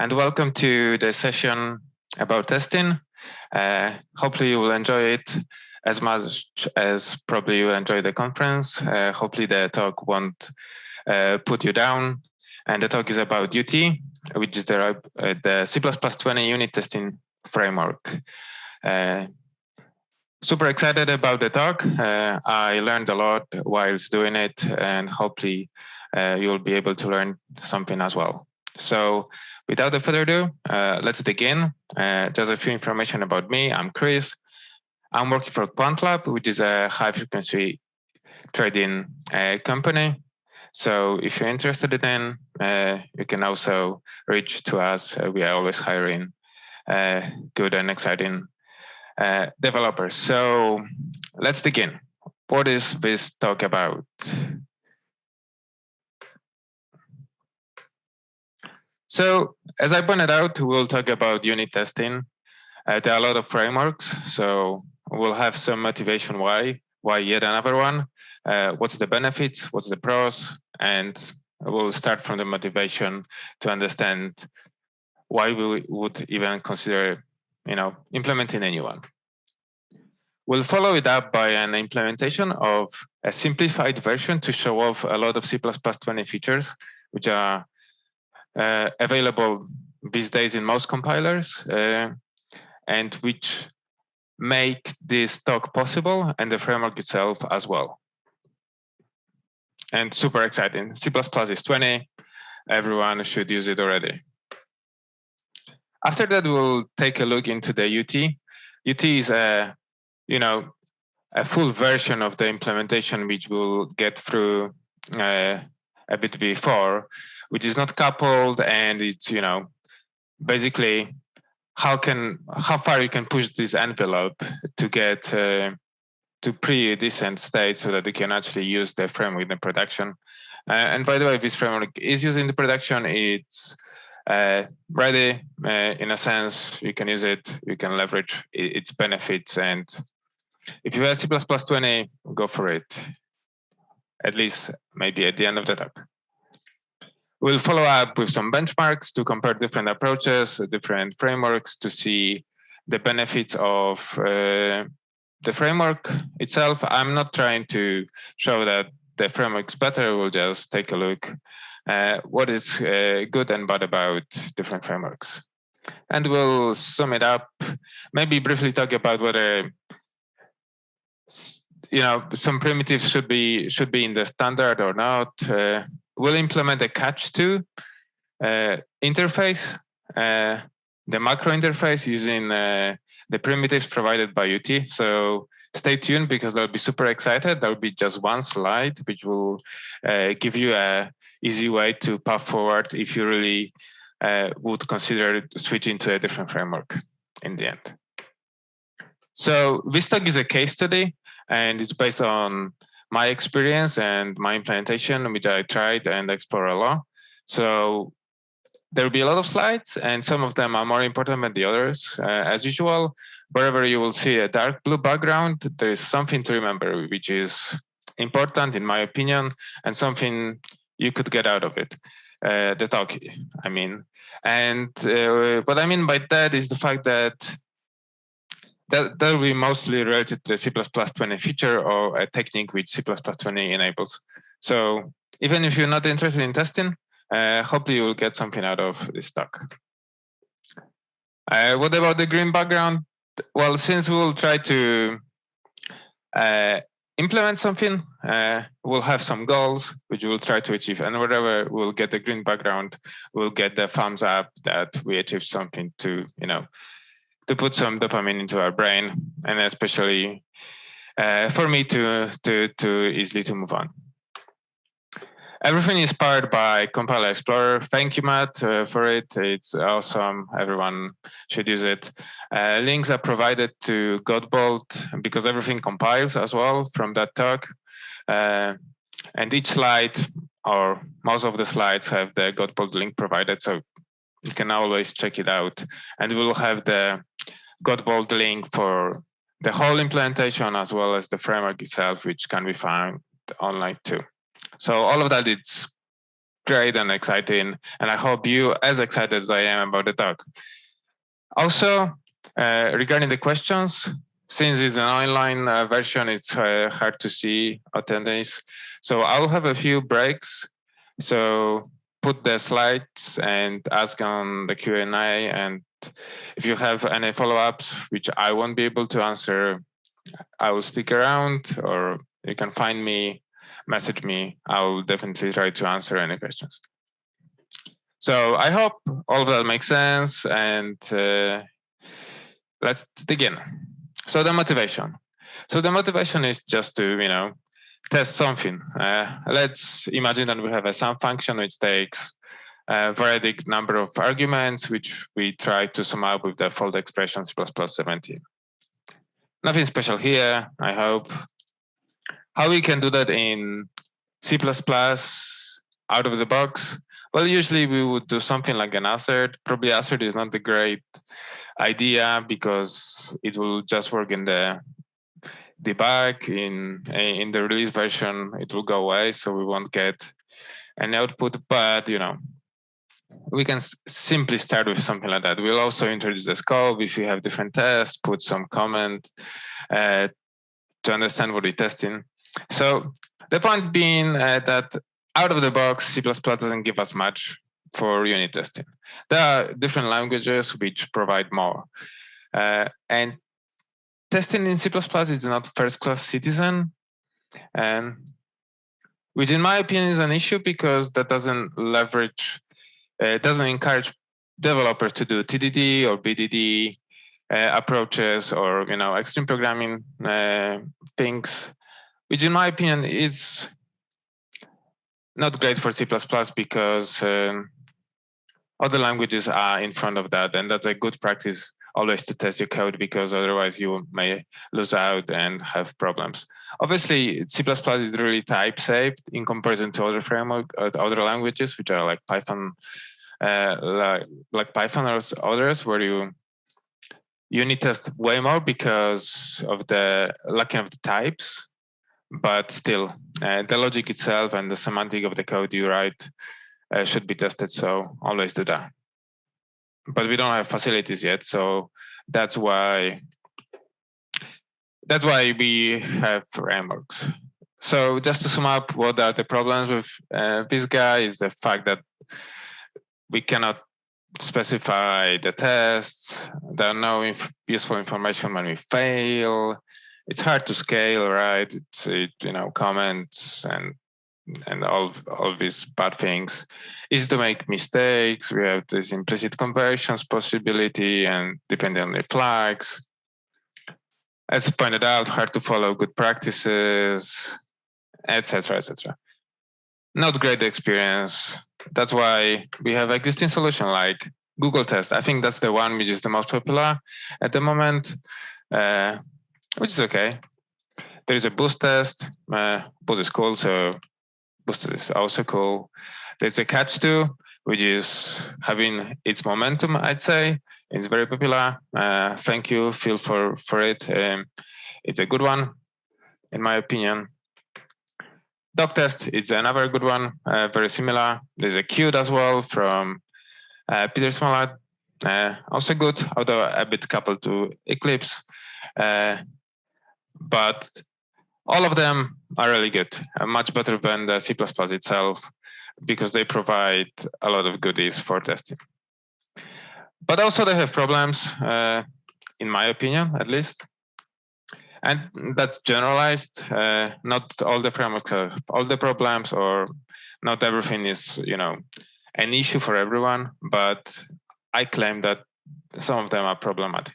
and welcome to the session about testing. Hopefully you will enjoy it as much as probably you enjoy the conference. Hopefully the talk won't put you down. And the talk is about UT, which is the C++20 unit testing framework. Super excited about the talk. I learned a lot whilst doing it, and hopefully you'll be able to learn something as well. So without further ado, let's begin. There's a few information about me. I'm Kris. I'm working for QuantLab, which is a high-frequency trading company. So if you're interested in, you can also reach to us. We are always hiring good and exciting developers. So let's begin. What is this talk about? So as I pointed out, we'll talk about unit testing. There are a lot of frameworks, so we'll have some motivation why yet another one, what's the benefits, what's the pros, and we'll start from the motivation to understand why we would even consider implementing a new one. We'll follow it up by an implementation of a simplified version to show off a lot of C++20 features, which are available these days in most compilers, and which make this talk possible and the framework itself as well. And super exciting. C++ is 20. Everyone should use it already. After that, we'll take a look into the UT. UT is a full version of the implementation, which we'll get through a bit before, which is not coupled, and it's basically how far you can push this envelope to get to pre-decent state so that you can actually use the framework in production. And by the way, this framework is used in the production. It's ready in a sense. You can use it. You can leverage its benefits. And if you have C++20, go for it. At least maybe at the end of the talk. We'll follow up with some benchmarks to compare different approaches, different frameworks to see the benefits of the framework itself. I'm not trying to show that the framework's better. We'll just take a look what is good and bad about different frameworks. And we'll sum it up, maybe briefly talk about whether some primitives should be in the standard or not. We'll implement a catch-to interface, the macro interface using the primitives provided by UT. So stay tuned because they'll be super excited. There'll be just one slide which will give you a easy way to path forward if you really would consider switching to a different framework in the end. So this talk is a case study, and it's based on my experience and my implementation, which I tried and explored a lot. So there will be a lot of slides, and some of them are more important than the others. As usual, wherever you will see a dark blue background, there is something to remember, which is important, in my opinion, and something you could get out of it. The talk, I mean. And what I mean by that is the fact that that will be mostly related to the C++20 feature or a technique which C++20 enables. So even if you're not interested in testing, hopefully you will get something out of this talk. What about the green background? Well, since we will try to implement something, we'll have some goals which we'll try to achieve. And wherever we'll get the green background, we'll get the thumbs up that we achieved something to, to put some dopamine into our brain, and especially for me to easily to move on. Everything is powered by Compiler Explorer. Thank you, Matt, for it. It's awesome. Everyone should use it. Links are provided to Godbolt because everything compiles as well from that talk. And each slide, or most of the slides, have the Godbolt link provided, so you can always check it out. And we'll have the Godbolt link for the whole implementation as well as the framework itself, which can be found online too. So all of that is great and exciting, and I hope you as excited as I am about the talk. Also, regarding the questions, since it's an online version, it's hard to see attendees. So I'll have a few breaks. So put the slides and ask on the Q&A. And if you have any follow-ups, which I won't be able to answer, I will stick around, or you can find me, message me. I will definitely try to answer any questions. So I hope all of that makes sense, and let's begin. So the motivation. So the motivation is just to, test something. Let's imagine that we have a sum function which takes a varied number of arguments, which we try to sum up with the default expression C++17. Nothing special here, I hope. How we can do that in C++ out of the box? Well, usually we would do something like an assert. Probably assert is not a great idea because it will just work in the debug. In the release version, it will go away, so we won't get an output. But we can simply start with something like that. We'll also introduce the scope if we have different tests, put some comment to understand what we're testing. So the point being that out of the box, C++ doesn't give us much for unit testing. There are different languages which provide more. And testing in C++ is not first-class citizen, and which in my opinion is an issue because that doesn't leverage, doesn't encourage developers to do TDD or BDD approaches or extreme programming things, which in my opinion is not great for C++ because other languages are in front of that, and that's a good practice always to test your code because otherwise you may lose out and have problems. Obviously, C++ is really type safe in comparison to other framework, other languages, which are like Python, like Python or others, where you unit test way more because of the lacking of the types. But still, the logic itself and the semantic of the code you write should be tested. So always do that. But we don't have facilities yet, so that's why we have frameworks. So just to sum up, what are the problems with this guy is the fact that we cannot specify the tests. There are no useful information when we fail. It's hard to scale, right? It's comments and all these bad things. Easy to make mistakes. We have this implicit conversions possibility and depending on the flags. As pointed out, hard to follow good practices, etc., etc. Not great experience. That's why we have existing solution like Google Test. I think that's the one which is the most popular at the moment, which is okay. There is a Boost test. Boost is cool, so Boost is also cool. There's a Catch too, which is having its momentum, I'd say. It's very popular. Thank you, Phil, for it. It's a good one, in my opinion. Dog test, it's another good one, very similar. There's a Qt as well from Peter Smollett, also good, although a bit coupled to Eclipse. But all of them are really good, much better than the C++ itself, because they provide a lot of goodies for testing. But also they have problems, in my opinion, at least. And that's generalized. Not all the frameworks have all the problems, or not everything is, an issue for everyone. But I claim that some of them are problematic.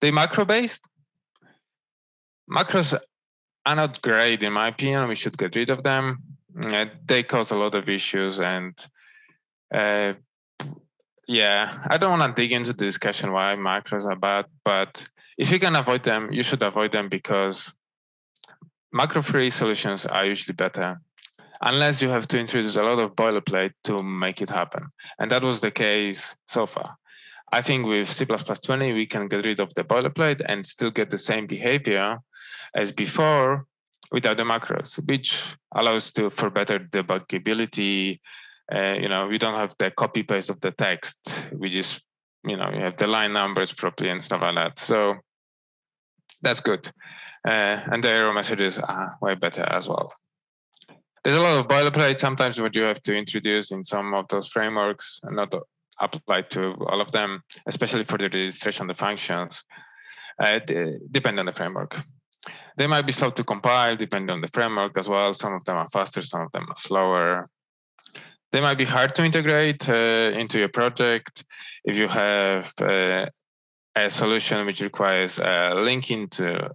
They macro-based. Macros are not great, in my opinion. We should get rid of them. They cause a lot of issues, and yeah, I don't want to dig into the discussion why macros are bad, but if you can avoid them, you should avoid them because macro-free solutions are usually better, unless you have to introduce a lot of boilerplate to make it happen. And that was the case so far. I think with C++20, we can get rid of the boilerplate and still get the same behavior as before, without the macros, which allows for better debuggability. We don't have the copy paste of the text. We just, you have the line numbers properly and stuff like that. So that's good. And the error messages are way better as well. There's a lot of boilerplate sometimes what you have to introduce in some of those frameworks and not apply to all of them, especially for the registration of the functions. Depend on the framework. They might be slow to compile, depending on the framework as well. Some of them are faster, some of them are slower. They might be hard to integrate into your project if you have a solution which requires linking to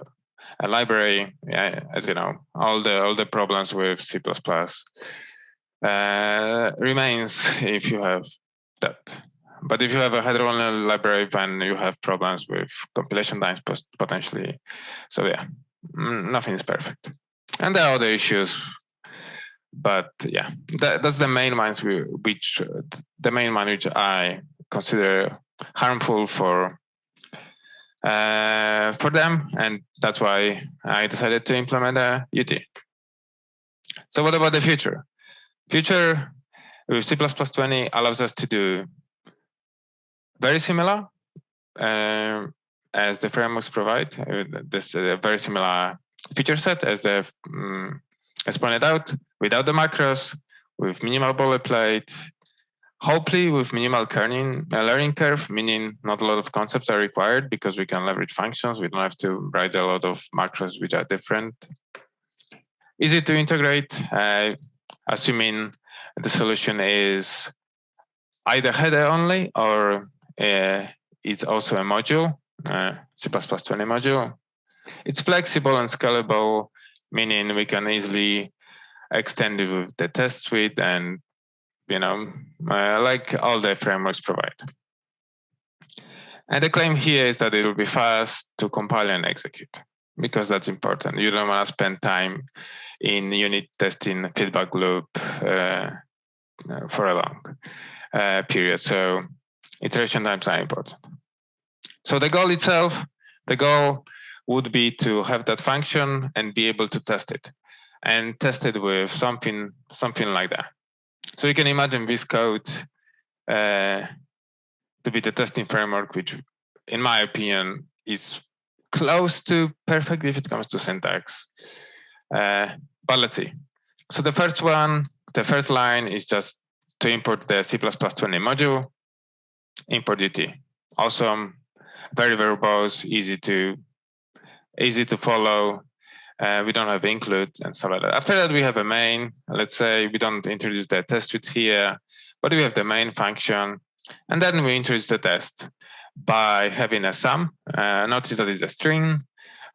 a library. As you know, all the problems with C++ remains if you have that. But if you have a header-only library, then you have problems with compilation times potentially. So yeah, nothing is perfect. And there are other issues. But yeah, that's the main ones which I consider harmful for them, and that's why I decided to implement a UT. So what about the future? Future with C++20 allows us to do very similar as the frameworks provide. This very similar feature set as pointed out, without the macros, with minimal boilerplate, hopefully with minimal learning curve, meaning not a lot of concepts are required because we can leverage functions. We don't have to write a lot of macros which are different. Easy to integrate, assuming the solution is either header only or it's also a module, C++20 module. It's flexible and scalable, meaning we can easily extend it with the test suite and, like all the frameworks provide. And the claim here is that it will be fast to compile and execute, because that's important. You don't want to spend time in unit testing feedback loop for a long period. So iteration times are important. So the goal would be to have that function and be able to test it, and test it with something like that. So you can imagine this code to be the testing framework, which, in my opinion, is close to perfect if it comes to syntax. But let's see. So the first line is just to import the C++20 module, import UT. Awesome, very verbose, easy to follow. We don't have include and stuff like that. After that, we have a main. Let's say we don't introduce the test suite here, but we have the main function. And then we introduce the test by having a sum. Notice that it's a string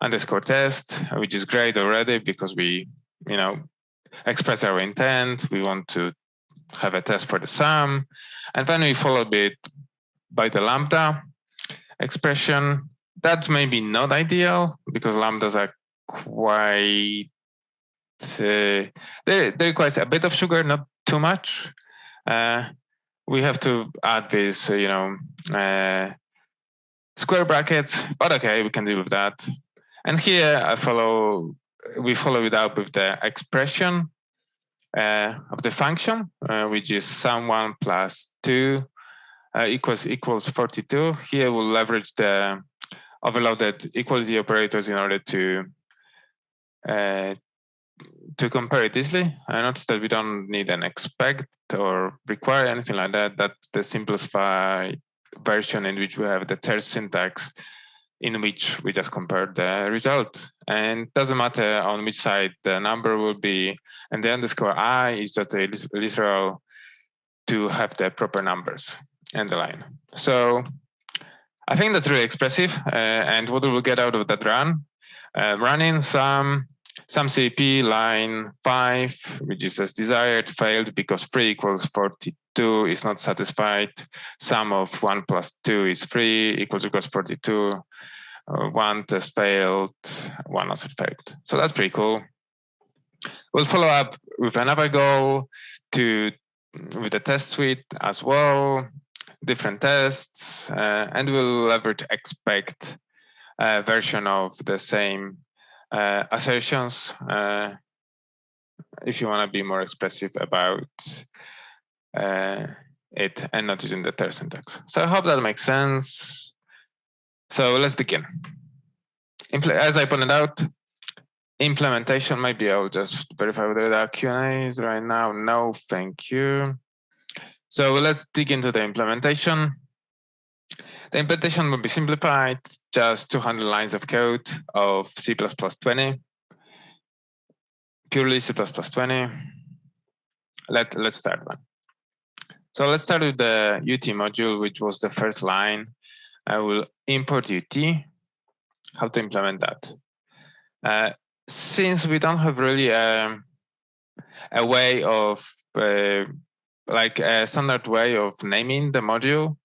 underscore test, which is great already because we, express our intent. We want to have a test for the sum. And then we follow it by the lambda expression. That's maybe not ideal because lambdas are quite, they require a bit of sugar, not too much. We have to add this, square brackets, but okay, we can deal with that. And here we follow it up with the expression of the function, which is sum1 plus 2 equals 42. Here we'll leverage the overloaded equality operators in order to compare it easily. I noticed that we don't need an expect or require anything like that. That's the simplified version in which we have the third syntax in which we just compare the result. And it doesn't matter on which side the number will be. And the underscore I is just a literal to have the proper numbers and the line. So I think that's really expressive. And what we will get out of that run? Running some CP line 5, which is as desired, failed because 3 equals 42 is not satisfied. Sum of 1 plus 2 is 3 equals 42. 1 test failed, 1 assert failed. So that's pretty cool. We'll follow up with another goal with the test suite as well, different tests, and we'll leverage expect version of the same assertions if you want to be more expressive about it and not using the third syntax. So I hope that makes sense. So let's begin. As I pointed out, implementation, maybe I'll just verify whether there are Q&As right now. No, thank you. So let's dig into the implementation. The implementation will be simplified, just 200 lines of code of C++20, purely C++20. Let's start then. So let's start with the UT module, which was the first line. I will import UT. How to implement that? Since we don't have really a way of like a standard way of naming the module,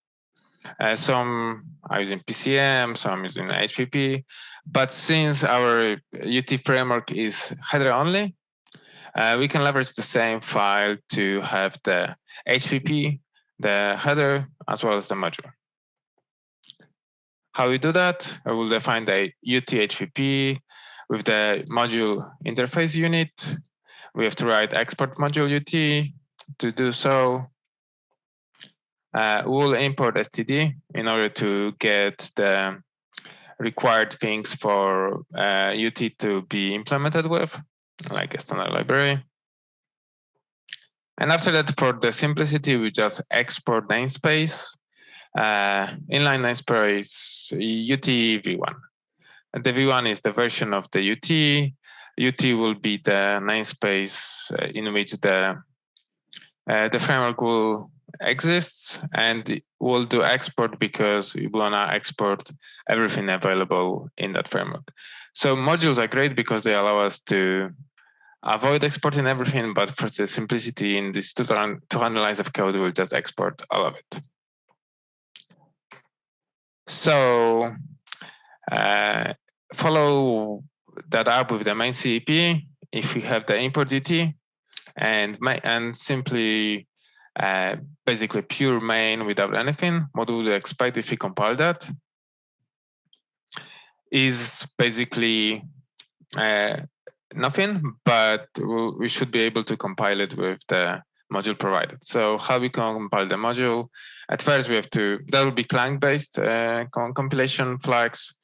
some are using PCM, some using HPP, but since our UT framework is header only, we can leverage the same file to have the HPP, the header, as well as the module. How we do that? I will define the UT HPP with the module interface unit. We have to write export module UT. To do so, we'll import std in order to get the required things for UT to be implemented with, like a standard library. And after that, for the simplicity, we just export namespace. Inline namespace UT v1. And the v1 is the version of the UT. UT will be the namespace in which the framework will exist, and we'll do export because we want to export everything available in that framework. So modules are great because they allow us to avoid exporting everything, but for the simplicity in this 200 lines of code, we'll just export all of it. So follow that up with the main CEP if we have the import UT, and simply basically pure main without anything. What we would expect if we compile that is basically nothing, but we should be able to compile it with the module provided. So how we can compile the module? At first, we have to, that will be Clang-based compilation flags.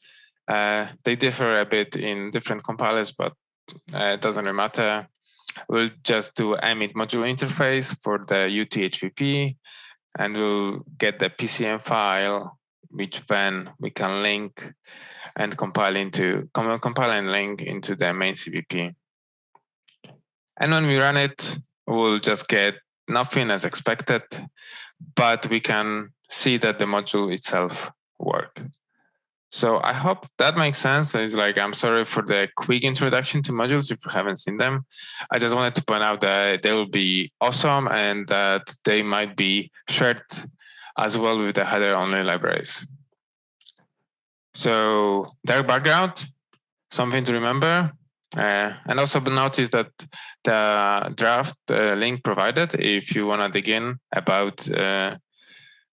They differ a bit in different compilers, but it doesn't really matter. We'll just do emit module interface for the UT-HPP, and we'll get the PCM file, which then we can link and compile and link into the main CPP. And when we run it, we'll just get nothing as expected, but we can see that the module itself works. So I hope that makes sense. It's like, I'm sorry for the quick introduction to modules if you haven't seen them. I just wanted to point out that they will be awesome and that they might be shared as well with the header-only libraries. So their background, something to remember. And also notice that the draft link provided, if you want to dig in about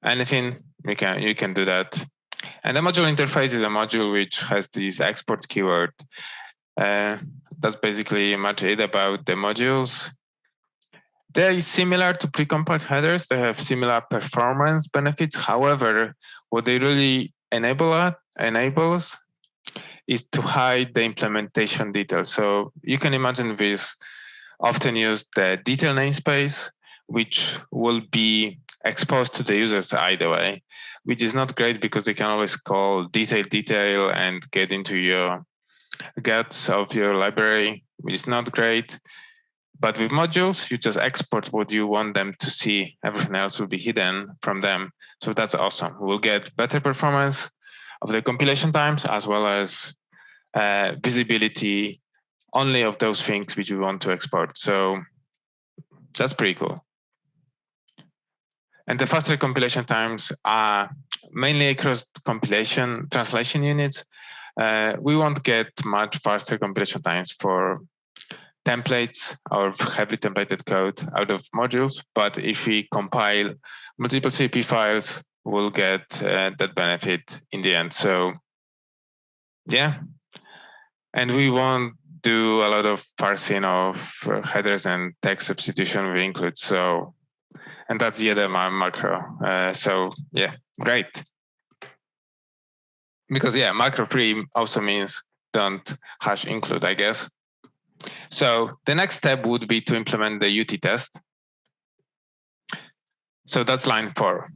anything, you can do that. And the module interface is a module which has this export keyword. That's basically much it about the modules. They are similar to precompiled headers. They have similar performance benefits. However, what they really enables is to hide the implementation details. So you can imagine this often use the detail namespace, which will be exposed to the users either way, which is not great because they can always call detail and get into your guts of your library, which is not great. But with modules, you just export what you want them to see. Everything else will be hidden from them. So that's awesome. We'll get better performance of the compilation times, as well as visibility only of those things which we want to export. So that's pretty cool. And the faster compilation times are mainly across compilation translation units. We won't get much faster compilation times for templates or heavily templated code out of modules. But if we compile multiple CP files, we'll get that benefit in the end. So yeah. And we won't do a lot of parsing of headers and text substitution with include. So, and that's the other macro. So yeah, great. Because yeah, macro free also means don't hash include, I guess. So the next step would be to implement the UT test. So that's line 4.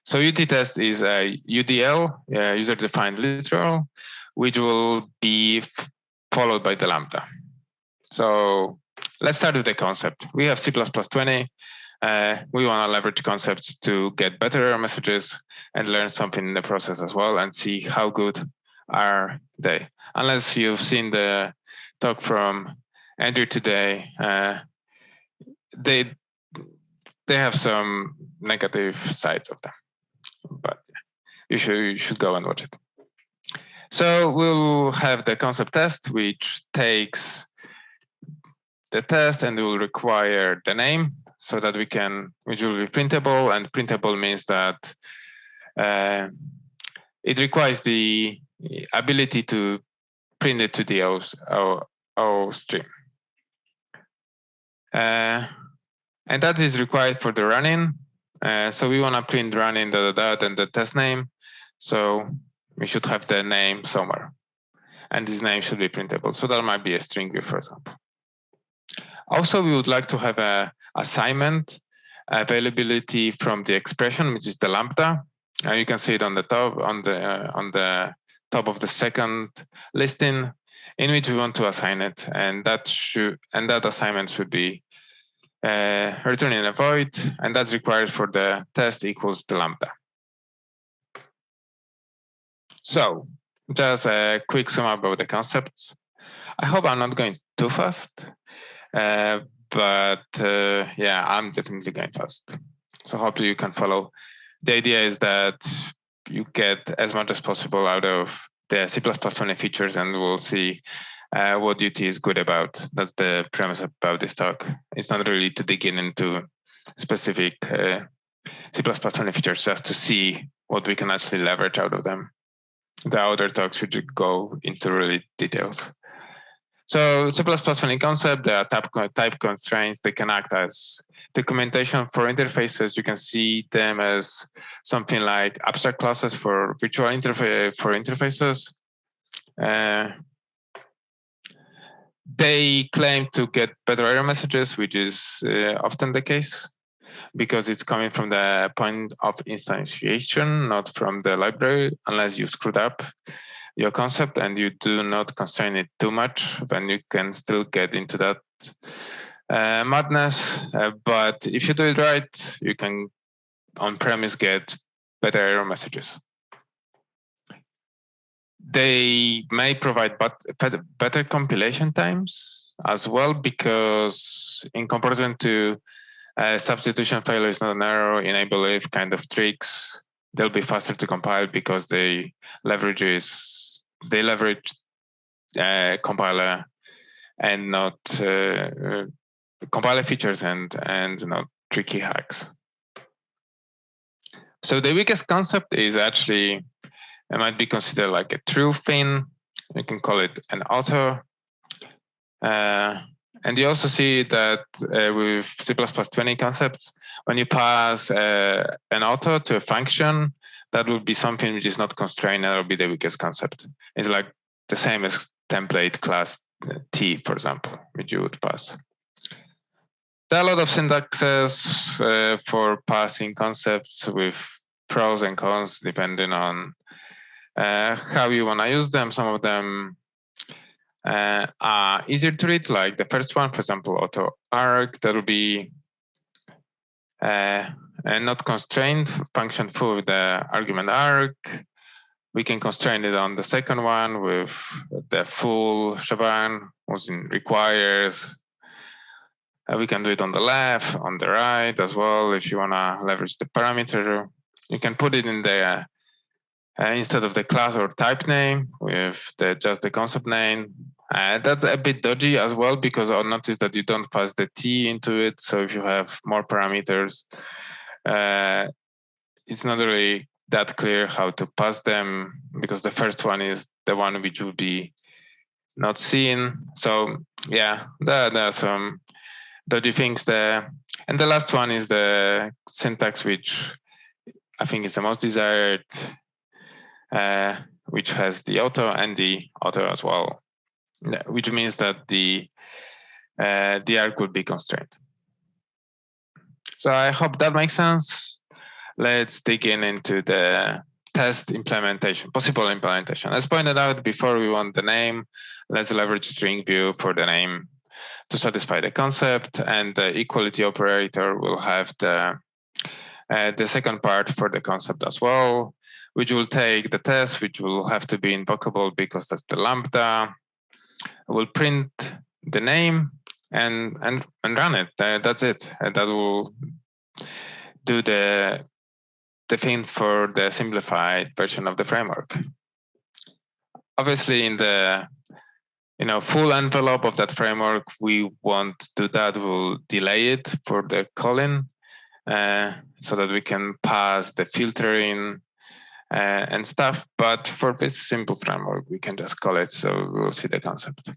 So UT test is a UDL, user-defined literal, which will be followed by the Lambda. So let's start with the concept. We have C++20. We want to leverage concepts to get better error messages and learn something in the process as well and see how good are they. Unless you've seen the talk from Andrew today, they have some negative sides of them, but you should go and watch it. So we'll have the concept test, which takes the test and will require the name so that which will be printable, and printable means that it requires the ability to print it to the O stream. And that is required for the running. So we want to print running and the test name. So we should have the name somewhere. And this name should be printable. So that might be a string view, for example. Also, we would like to have a assignment availability from the expression, which is the lambda. You can see it on the top, on the top of the second listing, in which we want to assign it, and that assignment should be returning a void, and that's required for the test equals the lambda. So just a quick sum about the concepts. I hope I'm not going too fast, but yeah, I'm definitely going fast. So hopefully you can follow. The idea is that you get as much as possible out of the C++20 features, and we'll see what UT is good about. That's the premise about this talk. It's not really to dig into specific C++20 features, just to see what we can actually leverage out of them. The other talks should go into really details. So C++20 concept, there are type constraints. They can act as documentation for interfaces. You can see them as something like abstract classes for virtual interfaces. They claim to get better error messages, which is often the case, because it's coming from the point of instantiation, not from the library, unless you screwed up your concept and you do not constrain it too much, then you can still get into that madness. But if you do it right, you can on-premise get better error messages. They may provide better compilation times as well, because in comparison to substitution failure is not an error, enable if kind of tricks, they'll be faster to compile because they leverage compiler and not compiler features and not tricky hacks. So the weakest concept is actually, it might be considered like a true thing. You can call it an auto. And you also see that with C++20 concepts, when you pass an auto to a function, that would be something which is not constrained. That will be the weakest concept. It's like the same as template class T, for example, which you would pass. There are a lot of syntaxes for passing concepts with pros and cons, depending on how you want to use them. Some of them are easier to read, like the first one, for example, auto arg, that will be not constrained, function full with the argument arg. We can constrain it on the second one with the full shebang, which requires. We can do it on the left, on the right as well. If you want to leverage the parameter, you can put it in the instead of the class or type name with just the concept name. That's a bit dodgy as well, because I'll notice that you don't pass the T into it. So if you have more parameters, it's not really that clear how to pass them, because the first one is the one which will be not seen. So yeah, there are some dodgy things there. And the last one is the syntax, which I think is the most desired, which has the auto and the auto as well, which means that the arg will be constrained. So I hope that makes sense. Let's dig into the test implementation, possible implementation. As pointed out before, we want the name. Let's leverage string view for the name to satisfy the concept, and the equality operator will have the second part for the concept as well, which will take the test, which will have to be invocable because that's the lambda. Will print the name and run it. That's it. And that will do the thing for the simplified version of the framework. Obviously, in the full envelope of that framework, we won't do that. We'll delay it for the calling so that we can pass the filtering and stuff. But for this simple framework, we can just call it, so we'll see the concept.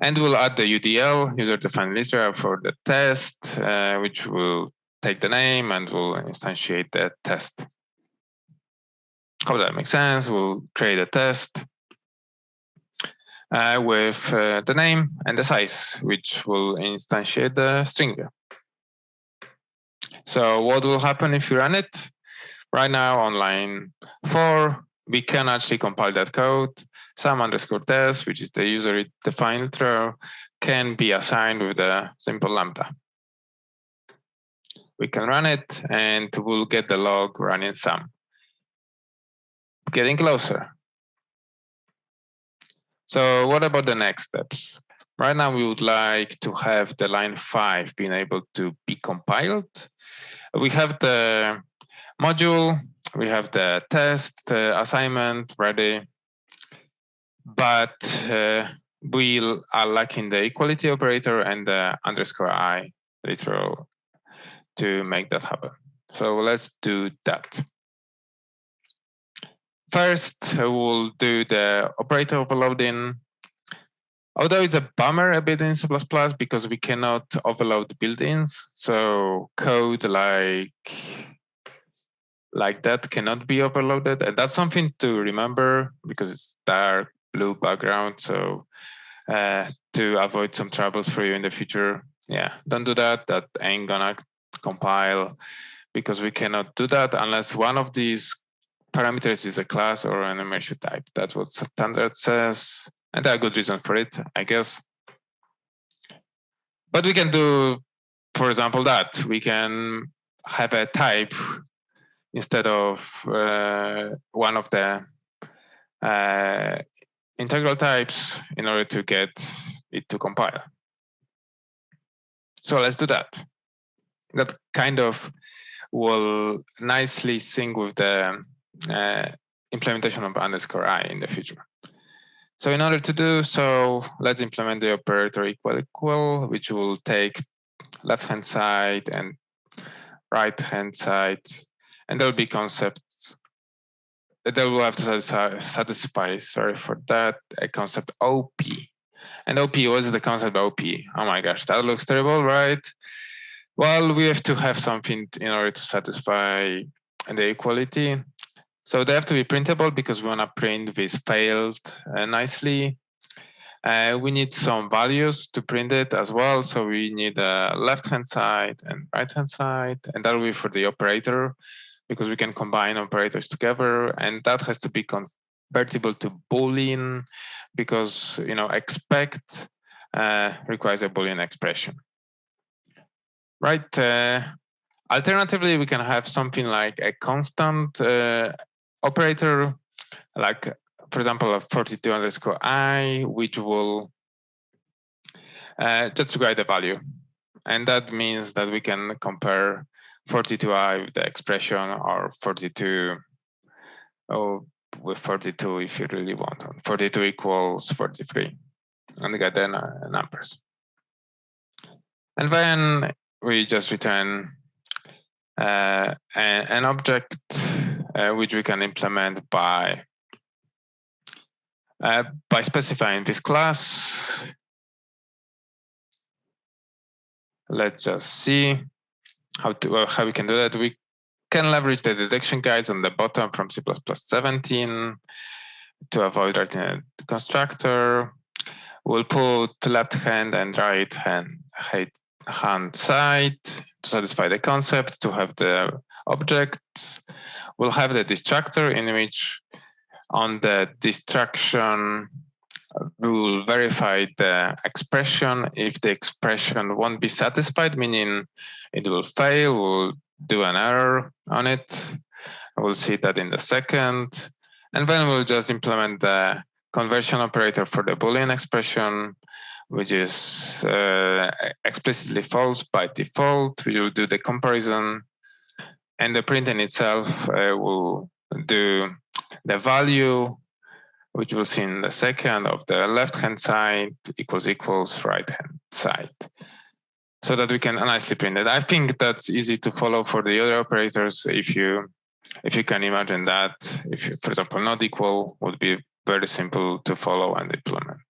And we'll add the UDL, user-defined literal, for the test, which will take the name and will instantiate the test. Hope that makes sense. We'll create a test with the name and the size, which will instantiate the string view. So what will happen if you run it? Right now on line 4, we can actually compile that code. Some underscore test, which is the user-defined literal, can be assigned with a simple lambda. We can run it, and we'll get the log running some. Getting closer. So what about the next steps? Right now, we would like to have the line 5 being able to be compiled. We have the module, we have the test assignment ready, but we are lacking the equality operator and the underscore I literal to make that happen. So let's do that. First, we'll do the operator overloading. Although it's a bummer a bit in C++ because we cannot overload built-ins. So code like that cannot be overloaded. And that's something to remember because it's dark blue background. So to avoid some troubles for you in the future, yeah, don't do that. That ain't gonna compile because we cannot do that unless one of these parameters is a class or an emergent type. That's what standard says. And there are good reasons for it, I guess. But we can do, for example, that. We can have a type instead of one of the integral types in order to get it to compile. So let's do that. That kind of will nicely sync with the implementation of underscore I in the future. So in order to do so, let's implement the operator equal, which will take left-hand side and right-hand side, and there will be concepts that will have to satisfy, sorry for that, a concept OP. And OP, what is the concept OP? Oh my gosh, that looks terrible, right? Well, we have to have something in order to satisfy the equality. So they have to be printable because we want to print this failed nicely. We need some values to print it as well. So we need a left-hand side and right-hand side, and that will be for the operator because we can combine operators together, and that has to be convertible to Boolean because expect requires a Boolean expression. Right. Alternatively, we can have something like a constant operator, like, for example, a 42 underscore I, which will just write the value. And that means that we can compare 42i with the expression or 42 with 42 if you really want. 42 equals 43 and get the numbers. And then we just return an object which we can implement by by specifying this class. Let's just see how we can do that. We can leverage the detection guides on the bottom from C++17 to avoid writing a constructor. We'll put left hand and right hand side to satisfy the concept, to have the objects. We'll have the destructor in which on the destruction we will verify the expression. If the expression won't be satisfied, meaning it will fail, we'll do an error on it. We'll see that in the second. And then we'll just implement the conversion operator for the Boolean expression, which is explicitly false by default. We will do the comparison. And the printing itself will do the value, which we'll see in the second, of the left-hand side equals right-hand side, so that we can nicely print it. I think that's easy to follow for the other operators. If you can imagine that, if you, for example, not equal would be very simple to follow and implement.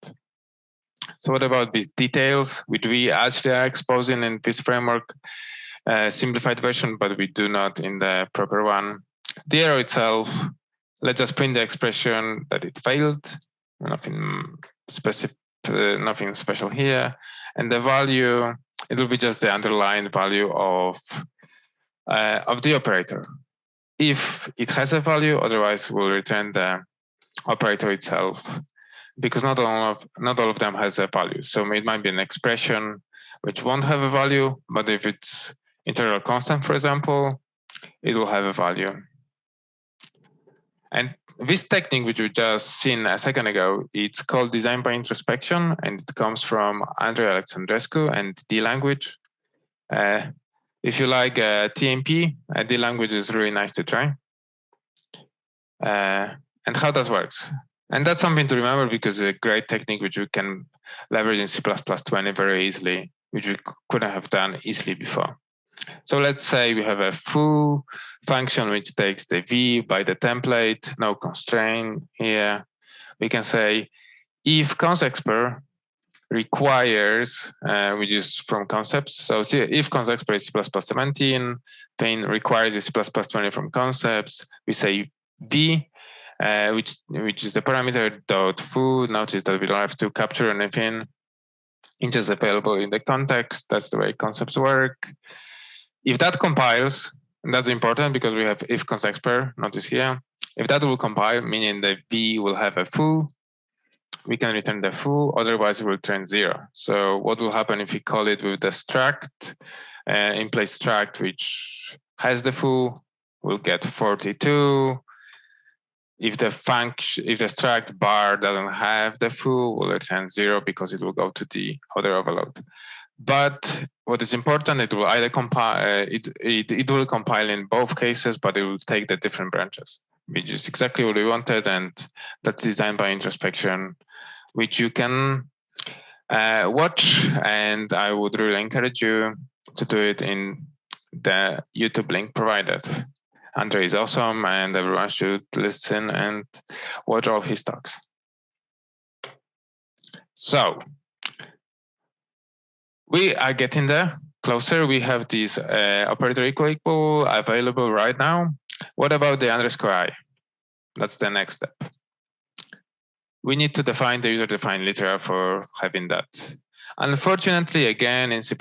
So what about these details, which we actually are exposing in this framework simplified version, but we do not in the proper one? The error itself, let's just print the expression that it failed. Nothing special here. And the value, it will be just the underlying value of the operator. If it has a value, otherwise we'll return the operator itself, because not all of them has a value. So it might be an expression which won't have a value, but if it's integral constant, for example, it will have a value. And this technique, which we just seen a second ago, it's called design by introspection, and it comes from Andrei Alexandrescu and D language. If you like TMP, D language is really nice to try. And how that works. And that's something to remember, because it's a great technique which we can leverage in C++20 very easily, which we couldn't have done easily before. So let's say we have a foo function which takes the v by the template, no constraint here. We can say if consexpr requires, which is from concepts. So see, if consexpr is C++17, then requires is C++20 from concepts. We say v, which is the parameter dot foo. Notice that we don't have to capture anything. It's just available in the context. That's the way concepts work. If that compiles, and that's important because we have if consexpr, notice here. If that will compile, meaning the v will have a foo, we can return the foo, otherwise it will return 0. So what will happen if we call it with the struct, in place struct, which has the foo, we'll get 42. If the struct bar doesn't have the foo, we'll return 0 because it will go to the other overload. But what is important, it will either compile, it will compile in both cases, but it will take the different branches, which is exactly what we wanted. And that's designed by introspection, which you can watch. And I would really encourage you to do it in the YouTube link provided. Andrei is awesome, and everyone should listen and watch all his talks. So we are getting there closer. We have this operator equal available right now. What about the _i? That's the next step. We need to define the user-defined literal for having that. Unfortunately, again, in C++,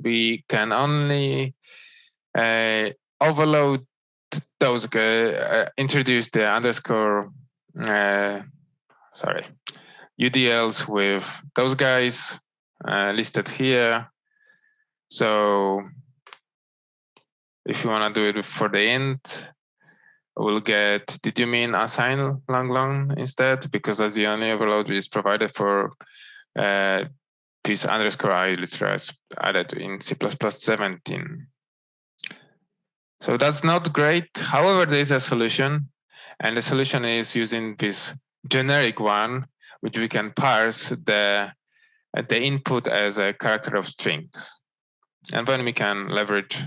we can only overload those, introduce the UDLs with those guys listed here. So if you want to do it for the int, we'll get, did you mean assign long instead? Because that's the only overload which is provided for this _i literals added in C++17. So that's not great. However, there is a solution, and the solution is using this generic one, which we can parse the input as a character of strings. And then we can leverage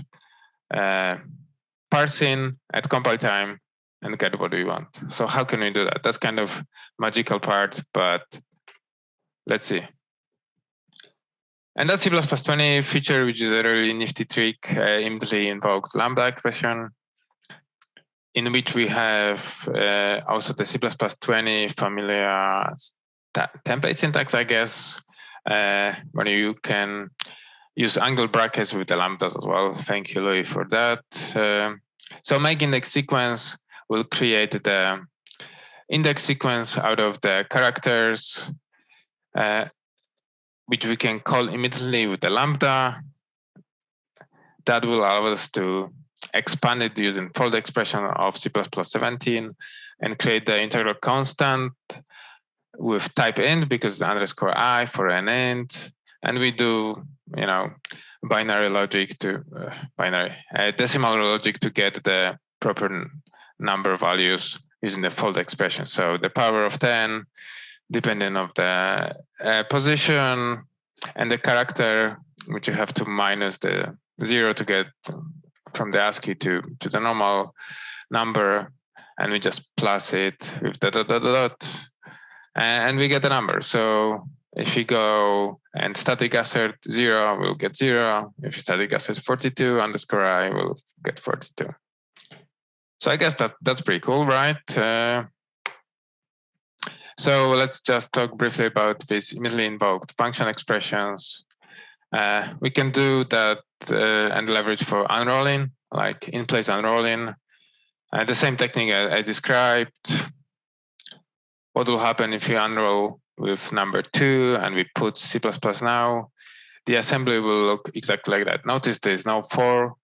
parsing at compile time and get what we want. So how can we do that? That's kind of magical part, but let's see. And that's C++20 feature, which is a really nifty trick, immediately invoked Lambda expression, in which we have also the C++20 familiar template syntax, I guess, where you can use angle brackets with the lambdas as well. Thank you, Louis, for that. So make index sequence will create the index sequence out of the characters, which we can call immediately with the lambda. That will allow us to expand it using fold expression of C++17 and create the integral constant with type int because it's underscore I for an int. And we do, binary logic to decimal logic to get the proper number values using the fold expression. So the power of 10, depending on the position, and the character, which you have to minus the 0 to get from the ASCII to the normal number, and we just plus it with the dot, dot, dot, and we get the number. So if you go and static assert 0, we'll get 0. If you static assert 42 underscore I, we'll get 42. So I guess that's pretty cool, right? So let's just talk briefly about this immediately invoked function expressions. We can do that and leverage for unrolling, like in-place unrolling. The same technique I described. What will happen if you unroll with number 2 and we put CppNow? The assembly will look exactly like that. Notice there's no for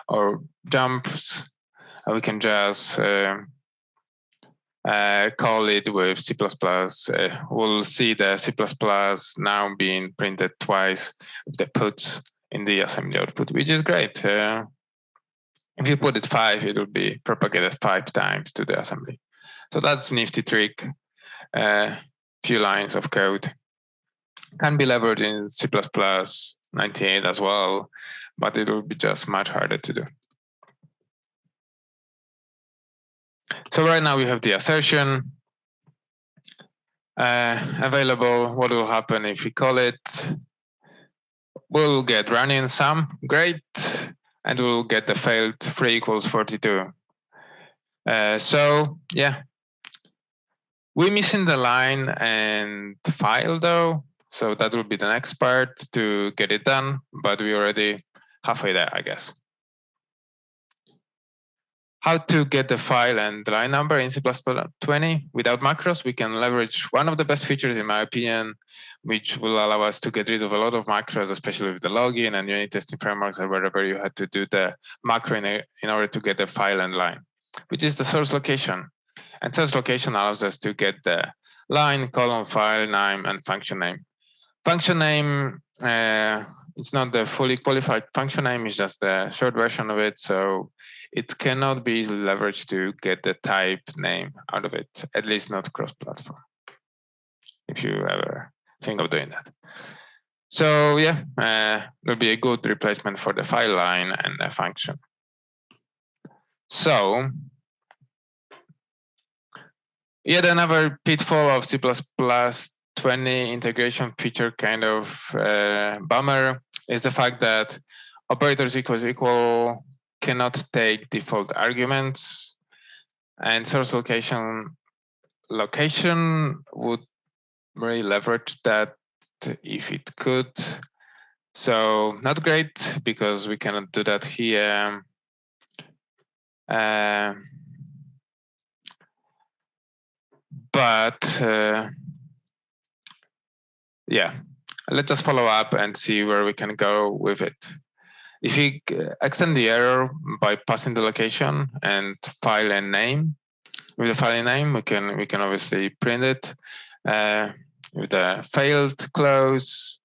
or jumps. We can just call it with C++. We'll see the C++ now being printed twice with the put in the assembly output, which is great. If you put it 5, it will be propagated 5 times to the assembly. So that's a nifty trick. Few lines of code. Can be leveraged in C++98 as well, but it will be just much harder to do. So right now we have the assertion available. What will happen if we call it? We'll get running sum, great, and we'll get the failed 3 equals 42. So yeah, we're missing the line and file though, so that will be the next part to get it done, but we're already halfway there, I guess. How to get the file and the line number in C++20 without macros? We can leverage one of the best features, in my opinion, which will allow us to get rid of a lot of macros, especially with the login and unit testing frameworks or wherever you had to do the macro in order to get the file and line, which is the source location. And source location allows us to get the line, column, file name, and function name. Function name, it's not the fully qualified function name, it's just the short version of it. So it cannot be easily leveraged to get the type name out of it, at least not cross-platform, if you ever think of doing that. So yeah, there'll be a good replacement for the file line and the function. So yet another pitfall of C++20 integration feature kind of bummer is the fact that operators equal cannot take default arguments, and source location would really leverage that if it could. So not great because we cannot do that here. But yeah, let's just follow up and see where we can go with it. If we extend the error by passing the location and file and name, with the file name, we can obviously print it with the failed close.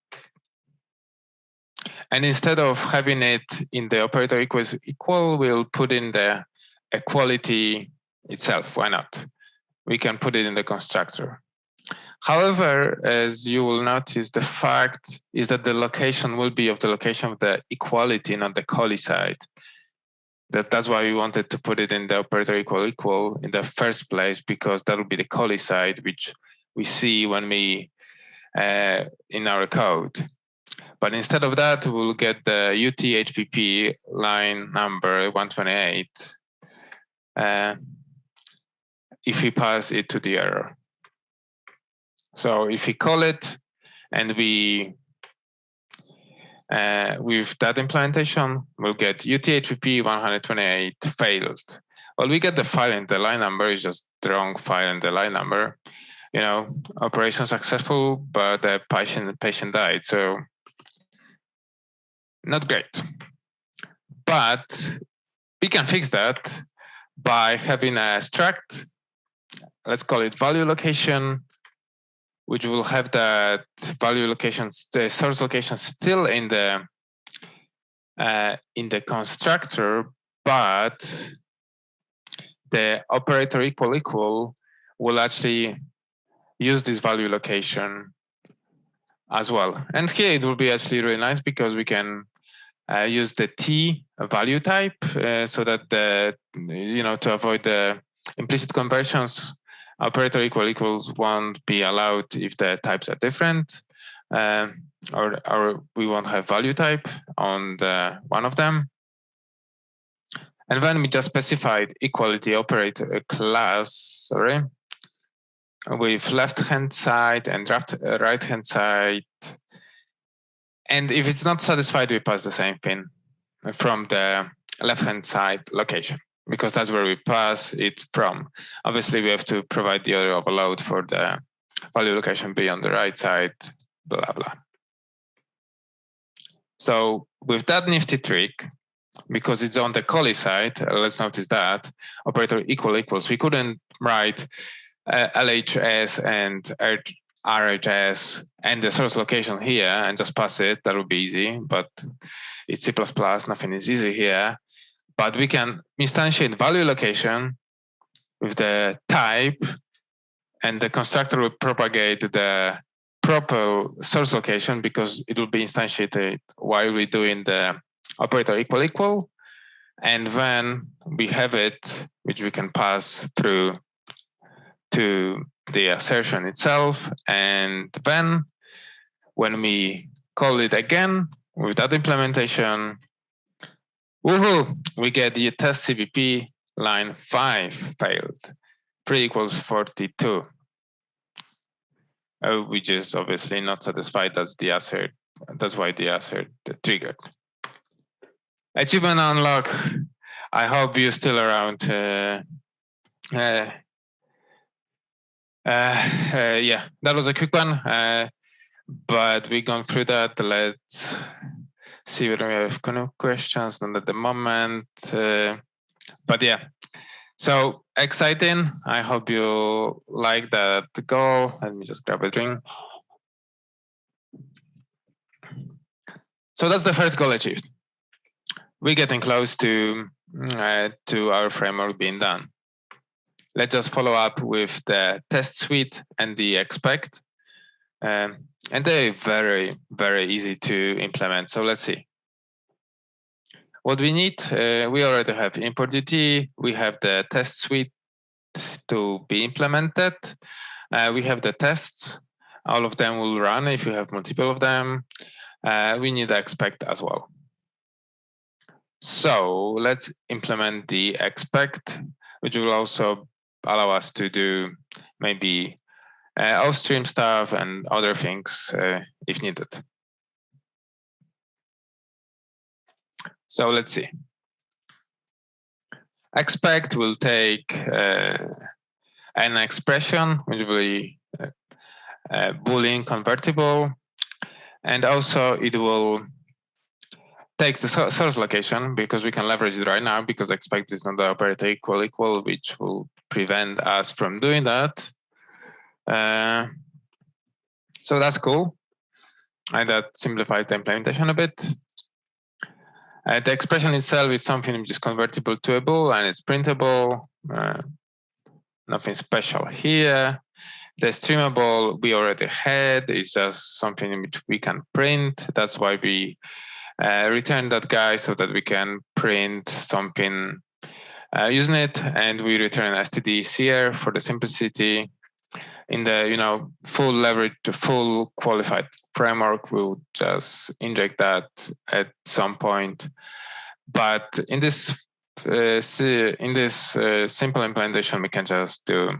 And instead of having it in the operator equals equal, we'll put in the equality itself. Why not? We can put it in the constructor. However, as you will notice, the fact is that the location will be of the location of the equality, not the coli side. That's why we wanted to put it in the operator equal equal in the first place, because that will be the callee side, which we see when we in our code. But instead of that, we'll get the UT-HPP line number 128 if we pass it to the error. So if we call it and we with that implementation, we'll get UT-HPP 128 failed. Well, we get the file and the line number is just the wrong file and the line number. You know, operation successful, but the patient died. So not great. But we can fix that by having a struct. Let's call it value location, which will have that value location, the source location still in the constructor, but the operator equal equal will actually use this value location as well. And here it will be actually really nice because we can use the T value type so that to avoid the implicit conversions, operator equal equals won't be allowed if the types are different, or we won't have value type on the one of them. And then we just specified equality operator class, with left-hand side and right-hand side. And if it's not satisfied, we pass the same thing from the left-hand side location, because that's where we pass it from. Obviously, we have to provide the other overload for the value location be on the right side, blah, blah. So with that nifty trick, because it's on the callee side, let's notice that operator equal equals, we couldn't write LHS and RHS and the source location here and just pass it. That would be easy, but it's C++, nothing is easy here. But we can instantiate value location with the type, and the constructor will propagate the proper source location because it will be instantiated while we're doing the operator equal equal. And then we have it, which we can pass through to the assertion itself. And then when we call it again with that implementation, woohoo, we get the test CPP line 5 failed, 3 equals 42. Which is obviously not satisfied. That's the assert. That's why the assert triggered. Achievement unlock. I hope you're still around. Yeah, that was a quick one, but we've gone through that. Let's see whether we have questions. Not at the moment, but yeah. So exciting. I hope you like that goal. Let me just grab a drink. So that's the first goal achieved. We're getting close to our framework being done. Let's just follow up with the test suite and the expect. And they're very, very easy to implement. So let's see. What we need, we already have import duty. We have the test suite to be implemented. We have the tests. All of them will run if you have multiple of them. We need expect as well. So let's implement the expect, which will also allow us to do maybe off-stream stuff and other things if needed. So let's see. Expect will take an expression, which will be Boolean convertible, and also it will take the source location because we can leverage it right now because expect is not the operator equal equal, which will prevent us from doing that. So that's cool. And that simplified the implementation a bit. The expression itself is something which is convertible to a bool and it's printable. Nothing special here. The streamable we already had. It's just something which we can print. That's why we return that guy so that we can print something using it, and we return std for the simplicity. In the full leverage, full qualified framework, we'll just inject that at some point. But in this simple implementation, we can just do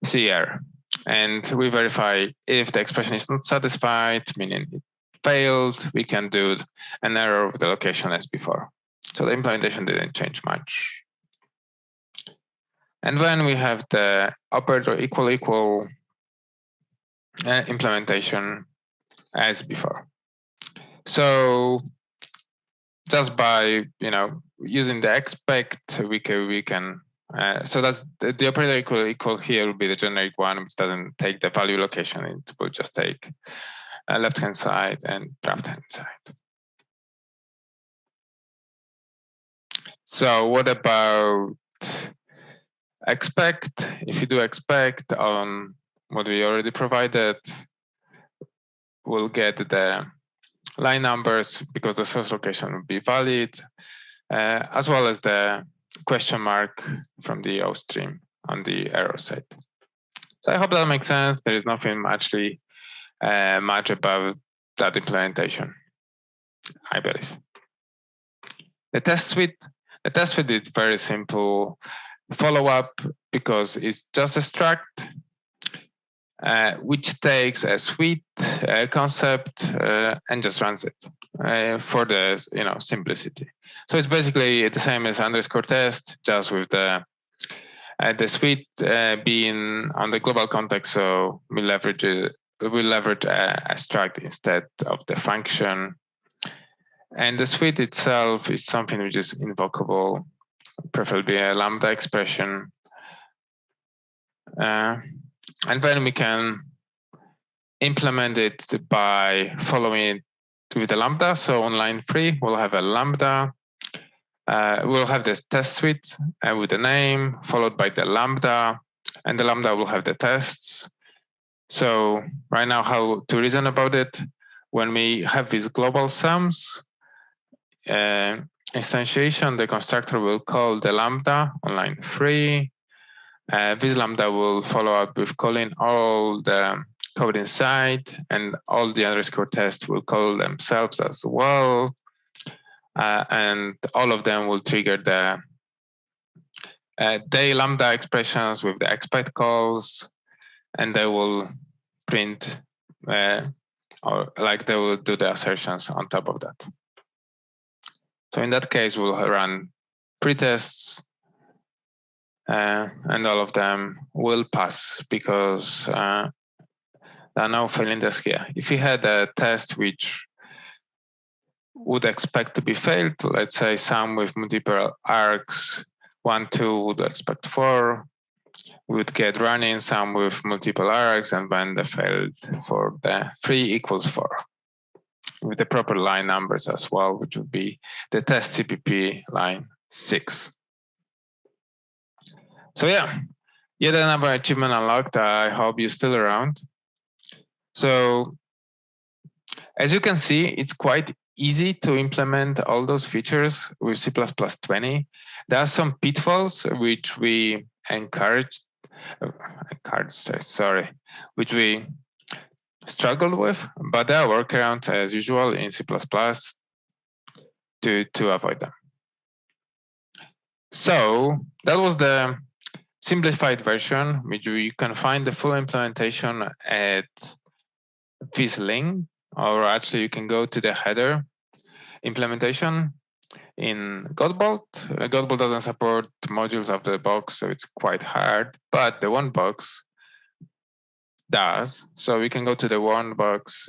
CR, and we verify if the expression is not satisfied, meaning it failed. We can do an error of the location as before. So the implementation didn't change much. And then we have the operator equal implementation as before. So just by using the expect, we can so that's the operator equal here will be the generic one, which doesn't take the value location. It will just take left hand side and right hand side. So what about expect? If you do expect on what we already provided, we'll get the line numbers because the source location will be valid, as well as the question mark from the O stream on the error side. So I hope that makes sense. There is nothing actually much about that implementation, I believe. The test suite is very simple follow-up because it's just a struct which takes a suite concept and just runs it for the simplicity. So it's basically the same as _test, just with the suite being on the global context. So we leverage a struct instead of the function. And the suite itself is something which is invocable, preferably a Lambda expression. And then we can implement it by following it with a Lambda. So on line 3, we'll have a Lambda. We'll have this test suite with the name, followed by the Lambda. And the Lambda will have the tests. So right now, how to reason about it, when we have these global sums, instantiation, the constructor will call the Lambda on line 3. This Lambda will follow up with calling all the code inside, and all the _ tests will call themselves as well. And all of them will trigger the day Lambda expressions with the expect calls, and they will print or like they will do the assertions on top of that. So in that case, we'll run pretests, and all of them will pass because there are no failing tests here. If you had a test which would expect to be failed, let's say some with multiple args, 1, 2 would expect 4, we would get running some with multiple args, and then the failed for the 3 = 4. With the proper line numbers as well, which would be the test CPP line 6. So yeah, yet another achievement unlocked. I hope you're still around. So as you can see, it's quite easy to implement all those features with C++20. There are some pitfalls which we which we struggled with, but there are workarounds as usual in C++ to avoid them. So that was the simplified version, which you can find the full implementation at this link, or actually you can go to the header implementation in Godbolt. Godbolt doesn't support modules out of the box, so it's quite hard, but the one box does. So we can go to the one box,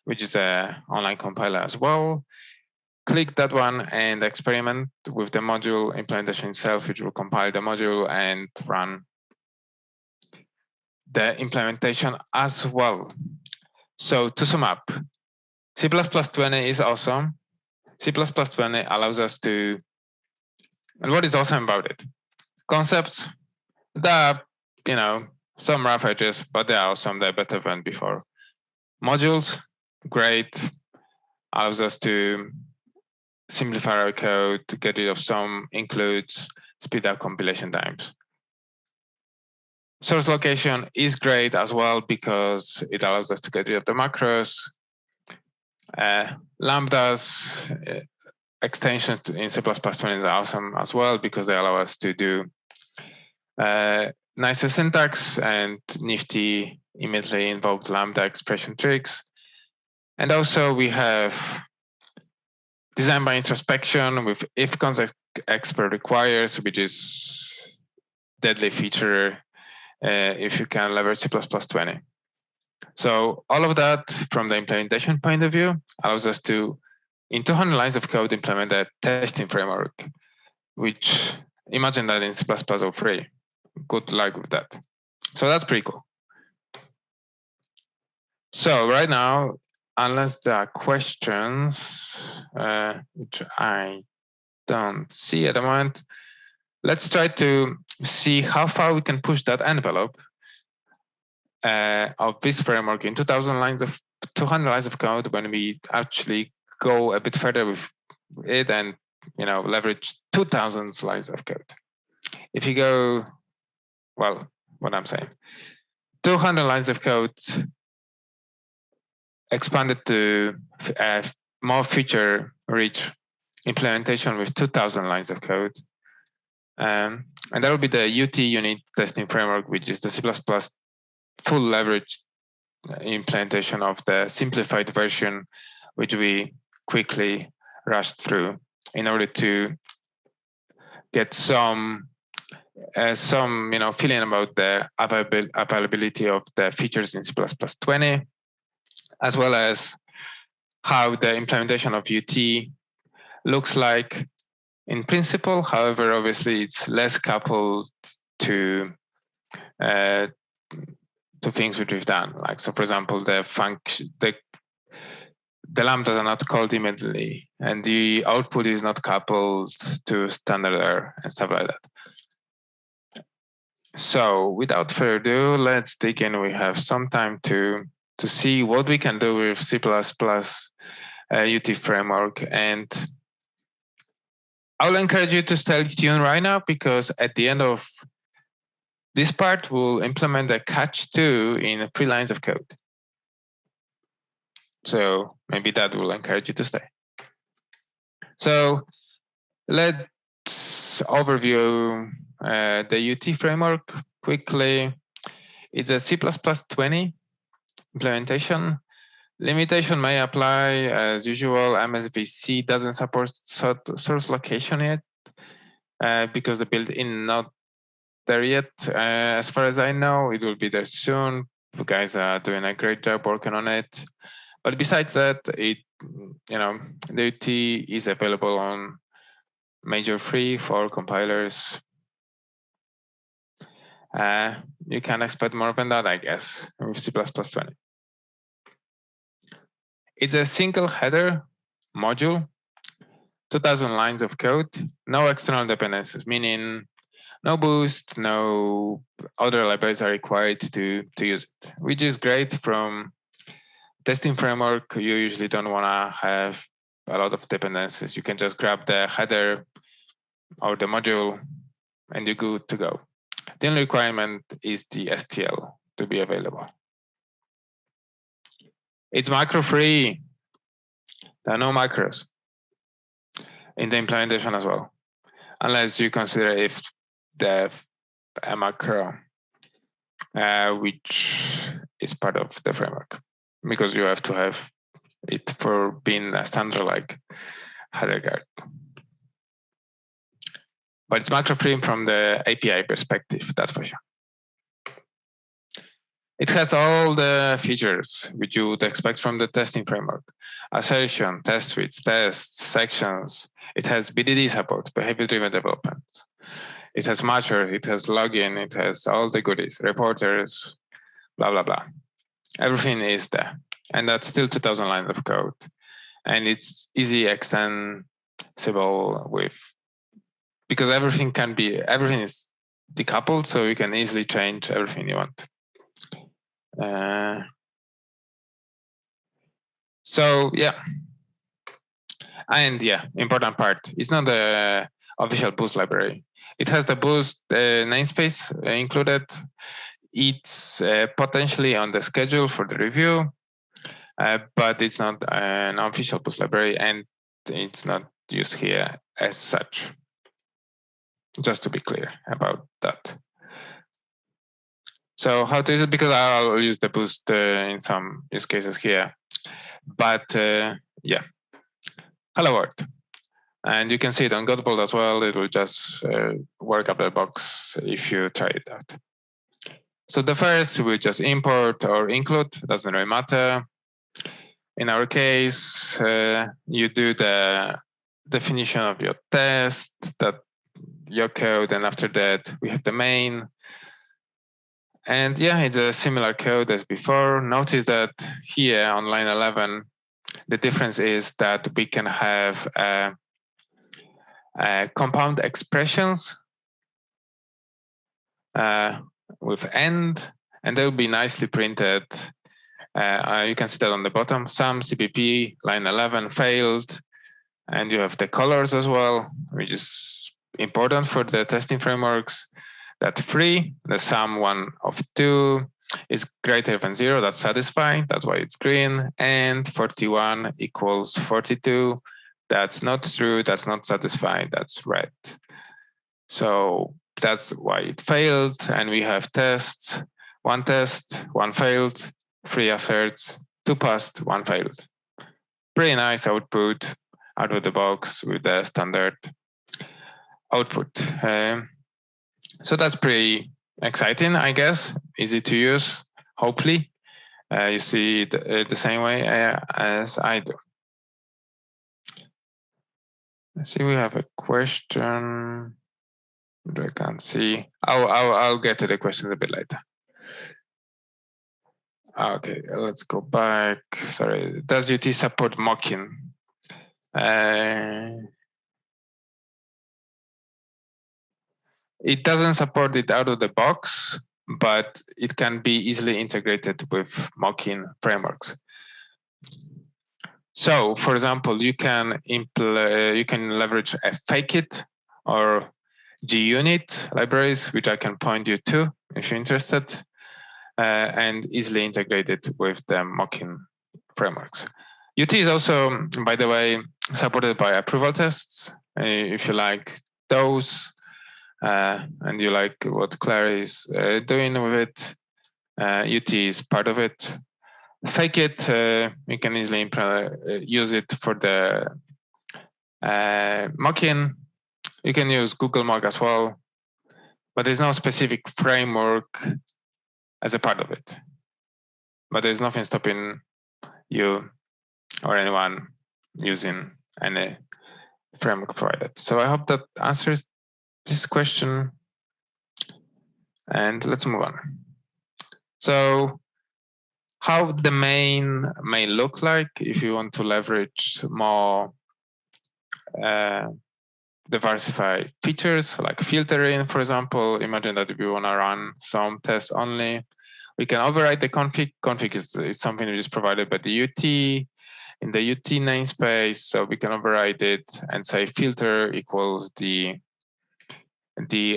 which is an online compiler as well. Click that one and experiment with the module implementation itself, which will compile the module and run the implementation as well. So to sum up, C++20 is awesome. C++20 allows us to, and what is awesome about it? Concepts, there are, some rough edges, but they are awesome. They're better than before. Modules, great, allows us to simplify our code, to get rid of some includes, speed up compilation times. Source location is great as well because it allows us to get rid of the macros. Lambdas extensions in C++20 is awesome as well because they allow us to do nicer syntax and nifty immediately invoked Lambda expression tricks. And also we have design by introspection with if concept expert requires, which is deadly feature if you can leverage C++20. So all of that from the implementation point of view allows us to, in 200 lines of code, implement a testing framework, which imagine that in C++03. Good luck with that. So that's pretty cool. So right now, unless there are questions, which I don't see at the moment, let's try to see how far we can push that envelope of this framework in 200 lines of code when we actually go a bit further with it and leverage 2,000 lines of code. If you go, well, what I'm saying, 200 lines of code expanded to more feature-rich implementation with 2,000 lines of code. And that will be the UT unit testing framework, which is the C++ full leverage implementation of the simplified version, which we quickly rushed through in order to get some feeling about the availability of the features in C++20, as well as how the implementation of UT looks like in principle. However, obviously, it's less coupled to things which we've done. Like, so for example, the lambdas are not called immediately, and the output is not coupled to standard error and stuff like that. So without further ado, let's dig in. We have some time to see what we can do with C++ UT framework. And I will encourage you to stay tuned right now, because at the end of this part, we'll implement a catch 2 in 3 lines of code. So maybe that will encourage you to stay. So let's overview the UT framework quickly. It's a C++20 implementation. Limitation may apply as usual. MSVC doesn't support source location yet because the built-in not there yet. As far as I know, it will be there soon. You guys are doing a great job working on it. But besides that, the UT is available on major free for compilers. You can expect more than that, I guess, with C++20. It's a single header module, 2,000 lines of code, no external dependencies, meaning no boost, no other libraries are required to use it, which is great. From testing framework, you usually don't want to have a lot of dependencies. You can just grab the header or the module and you're good to go. The only requirement is the STL to be available. It's macro-free. There are no macros in the implementation as well, unless you consider if the macro, which is part of the framework, because you have to have it for being a standard like header guard. But it's macro-free from the API perspective, that's for sure. It has all the features which you would expect from the testing framework: assertion, test suites, tests, sections. It has BDD support, behavior-driven development. It has matcher, it has login, it has all the goodies, reporters, blah, blah, blah. Everything is there. And that's still 2,000 lines of code. And it's easy extensible with, because everything is decoupled, so you can easily change everything you want. So yeah, And yeah, important part. It's not the official Boost library. It has the Boost namespace included. It's potentially on the schedule for the review, but it's not an official Boost library, and it's not used here as such. Just to be clear about that. So how to use it? Because I'll use the Boost in some use cases here. But yeah, hello world. And you can see it on Godbolt as well. It will just work out of the box if you try it out. So the first, we just import or include, doesn't really matter. In our case, you do the definition of your test, that your code, and after that, we have the main. And yeah, it's a similar code as before. Notice that here on line 11, the difference is that we can have compound expressions with end, and they'll be nicely printed. You can see that on the bottom. Some CPP line 11 failed, and you have the colors as well, which is important for the testing frameworks. That 3, the sum 1 of 2 is greater than 0. That's satisfying. That's why it's green. And 41 equals 42. That's not true. That's not satisfying. That's red. So that's why it failed. And we have tests. 1 test, 1 failed, 3 asserts, 2 passed, 1 failed. Pretty nice output out of the box with the standard output. So that's pretty exciting, I guess. Easy to use, hopefully. You see it the same way as I do. Let's see, we have a question. I can't see. I'll get to the questions a bit later. Okay, let's go back. Sorry, does UT support mocking? It doesn't support it out of the box, but it can be easily integrated with mocking frameworks. So, for example, you can leverage a Fakeit or GUnit libraries, which I can point you to if you're interested, and easily integrate it with the mocking frameworks. UT is also, by the way, supported by approval tests. If you like those, and you like what Claire is doing with it, UT is part of it. Fakeit, you can easily use it for the mocking. You can use Google Mock as well, but there's no specific framework as a part of it. But there's nothing stopping you or anyone using any framework provided. So I hope that answers this question. And let's move on. So how the main may look like if you want to leverage more diversified features like filtering, for example. Imagine that if you want to run some tests only, we can override the config. Config is something which is provided by the UT in the UT namespace. So we can override it and say filter equals the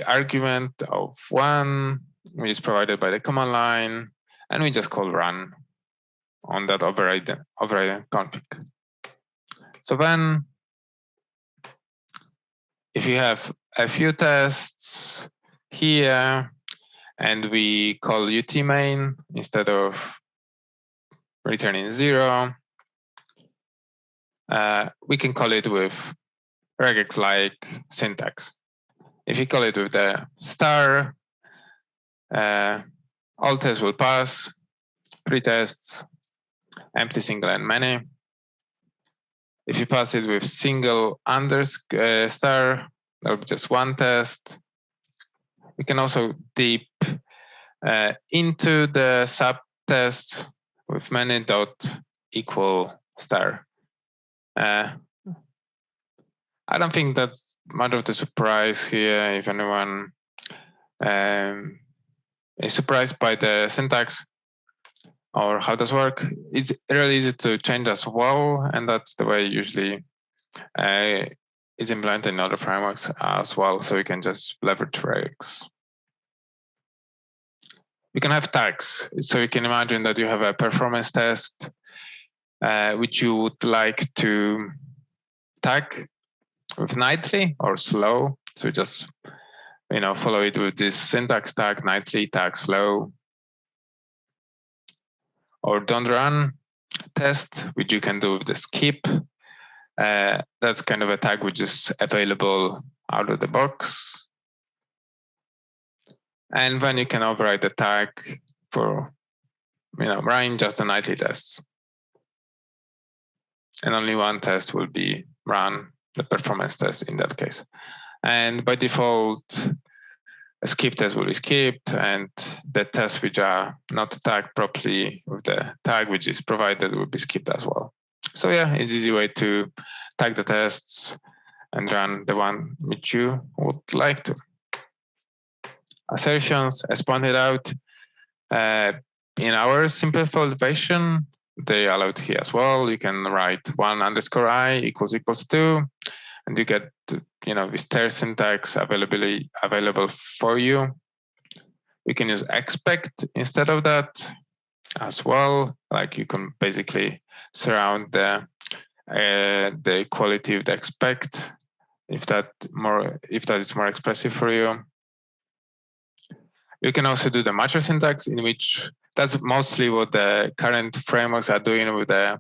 argument of 1, which is provided by the command line, and we just call run on that override config. So then, if you have a few tests here, and we call UT main instead of returning 0, we can call it with regex-like syntax. If you call it with the star, all tests will pass, pre-tests, empty, single, and many. If you pass it with single star, there will be just 1 test. We can also dip into the subtest with many dot equal star. I don't think that's much of the surprise here. If anyone is surprised by the syntax or how does work, it's really easy to change as well, and that's the way usually is implemented in other frameworks as well, so you can just leverage regex. You can have tags, so you can imagine that you have a performance test which you would like to tag with nightly or slow. So just follow it with this syntax tag, nightly, tag slow, or don't run test, which you can do with the skip. That's kind of a tag which is available out of the box. And then you can override the tag for running just the nightly tests. And only one test will be run, the performance test in that case. And by default, a skip test will be skipped, and the tests which are not tagged properly with the tag which is provided will be skipped as well. So yeah, it's an easy way to tag the tests and run the one which you would like to. Assertions, as pointed out, in our simplified version, they allowed here as well. You can write 1_i == 2, and you get this tear syntax available for you. You can use expect instead of that as well. Like you can basically surround the quality of the expect if that is more expressive for you. You can also do the matcher syntax, in which that's mostly what the current frameworks are doing with the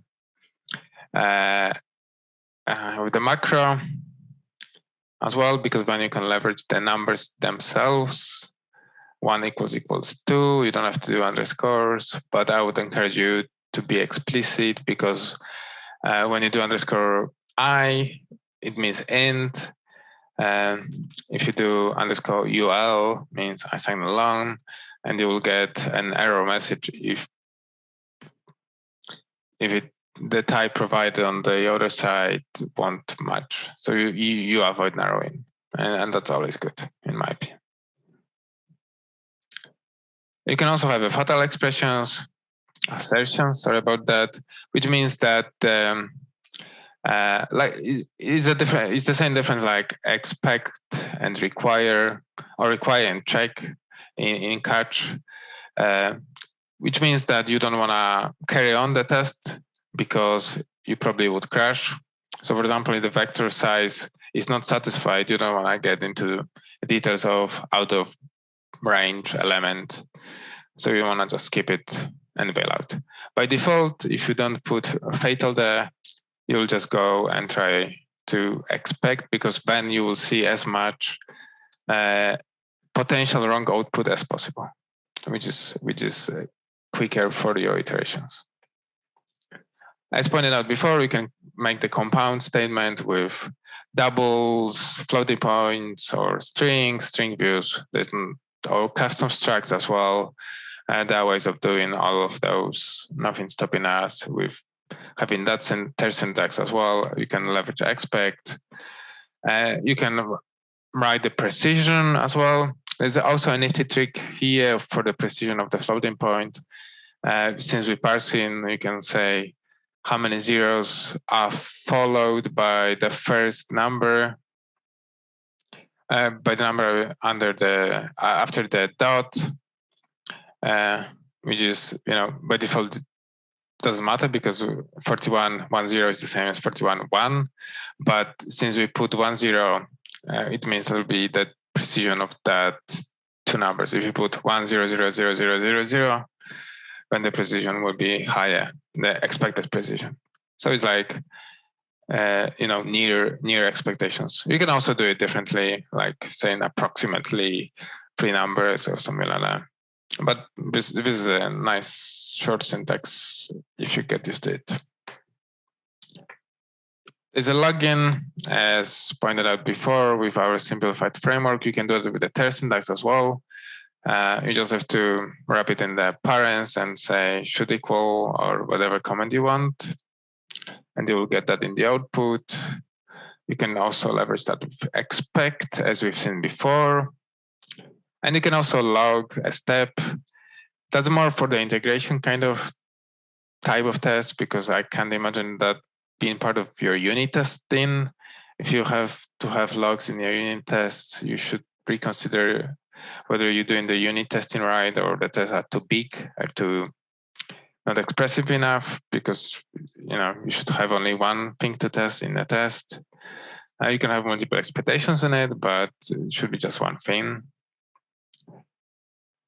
macro as well, because then you can leverage the numbers themselves. 1 == 2. You don't have to do underscores, but I would encourage you to be explicit, because when you do _i, it means int. If you do _ul, means assign alone, and you will get an error message if the type provided on the other side won't match. So you avoid narrowing, and that's always good in my opinion. You can also have a fatal expressions, assertions, sorry about that, which means that it's the same difference like expect and require, or require and check in catch, which means that you don't want to carry on the test because you probably would crash. So for example, if the vector size is not satisfied, you don't want to get into the details of out of range element. So you want to just skip it and bail out. By default, if you don't put fatal there, you'll just go and try to expect, because then you will see as much potential wrong output as possible, which is quicker for your iterations. As pointed out before, you can make the compound statement with doubles, floating points, or strings, string views, or custom structs as well. There are ways of doing all of those. Nothing stopping us with having that tear syntax as well. You can leverage expect. You can write the precision as well. There's also a nifty trick here for the precision of the floating point. Since we're parsing, you can say how many zeros are followed by the first number, by the number after the dot, which is by default doesn't matter, because 4110 is the same as 41.1. But since we put 10, it means it'll be the precision of that two numbers. If you put 10000000, then the precision will be higher, the expected precision. So it's like near expectations. You can also do it differently, like saying approximately 3 numbers or something like that. But this is a nice short syntax if you get used to it. There's a login, as pointed out before, with our simplified framework. You can do it with the tear syntax as well. You just have to wrap it in the parents and say should equal or whatever comment you want, and you will get that in the output. You can also leverage that with expect, as we've seen before. And you can also log a step. That's more for the integration kind of type of test, because I can't imagine that being part of your unit testing. If you have to have logs in your unit tests, you should reconsider whether you're doing the unit testing right or the tests are too big or too not expressive enough, because you should have only one thing to test in a test. You can have multiple expectations in it, but it should be just one thing.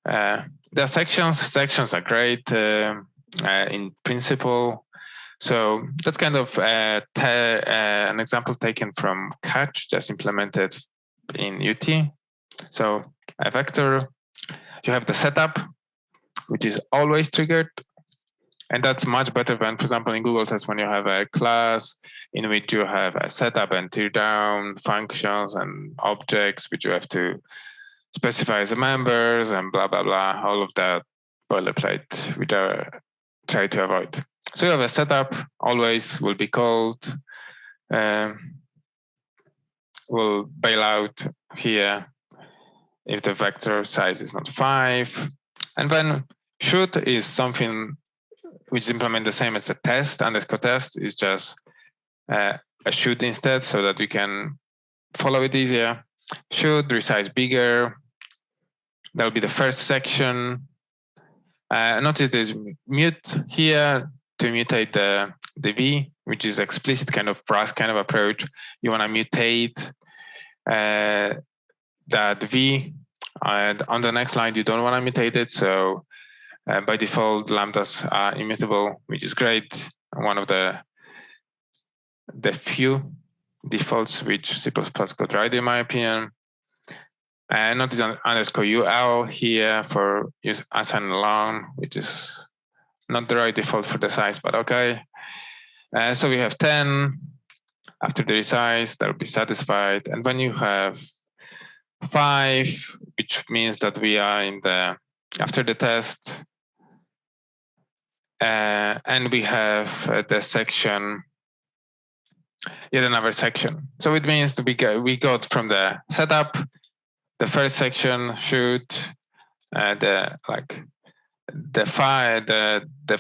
The sections are great in principle. So that's kind of an example taken from Catch, just implemented in UT. So a vector, you have the setup, which is always triggered. And that's much better than, for example, in Google Tests, when you have a class in which you have a setup and tear down functions and objects, which you have to specify as members and blah, blah, blah, all of that boilerplate, which I try to avoid. So you have a setup, always will be called, will bail out here if the vector size is not 5. And then should is something which is implemented the same as the test, underscore test is just a should instead, so that you can follow it easier. Should resize bigger. That'll be the first section. Notice there's mute here to mutate the v, which is explicit kind of Rust kind of approach. You want to mutate that v, and on the next line you don't want to mutate it. So by default, lambdas are immutable, which is great. One of the few defaults which C++ got right, in my opinion. And notice underscore UL here for use assign alone, which is not the right default for the size, but okay. So we have 10. After the resize, that will be satisfied. And when you have 5, which means that we are in the after the test, and we have the section, yet another section. So it means that we got from the setup, the first section should the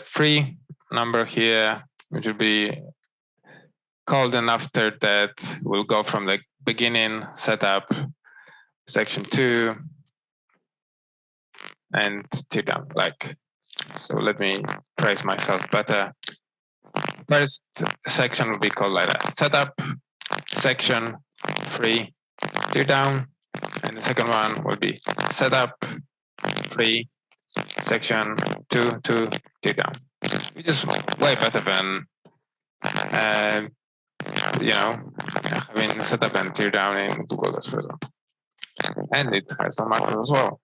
free number here, which will be called, and after that we'll go from the beginning setup section 2 and tear down so. Let me praise myself better. First section will be called like that: setup section free tear down, and the second one will be setup free section 2 tear down, which is way better than having setup and tear down in Google Docs, for example. And it has some macros as well.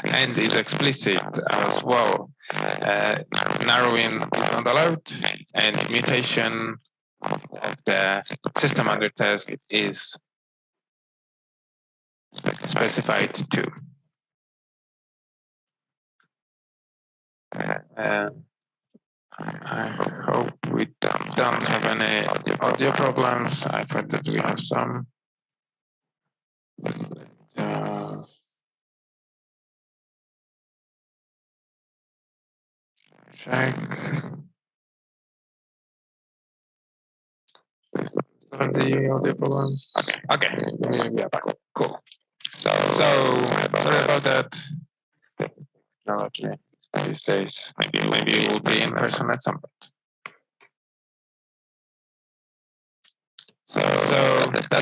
And it's explicit as well. Narrowing is not allowed, and mutation of the system under test is specified too. I hope we don't have any audio problems. I've heard that we have some. Check. The audio problems. Okay. Yeah, cool. So sorry about that. Technology these days. Maybe we'll be in person at some point. So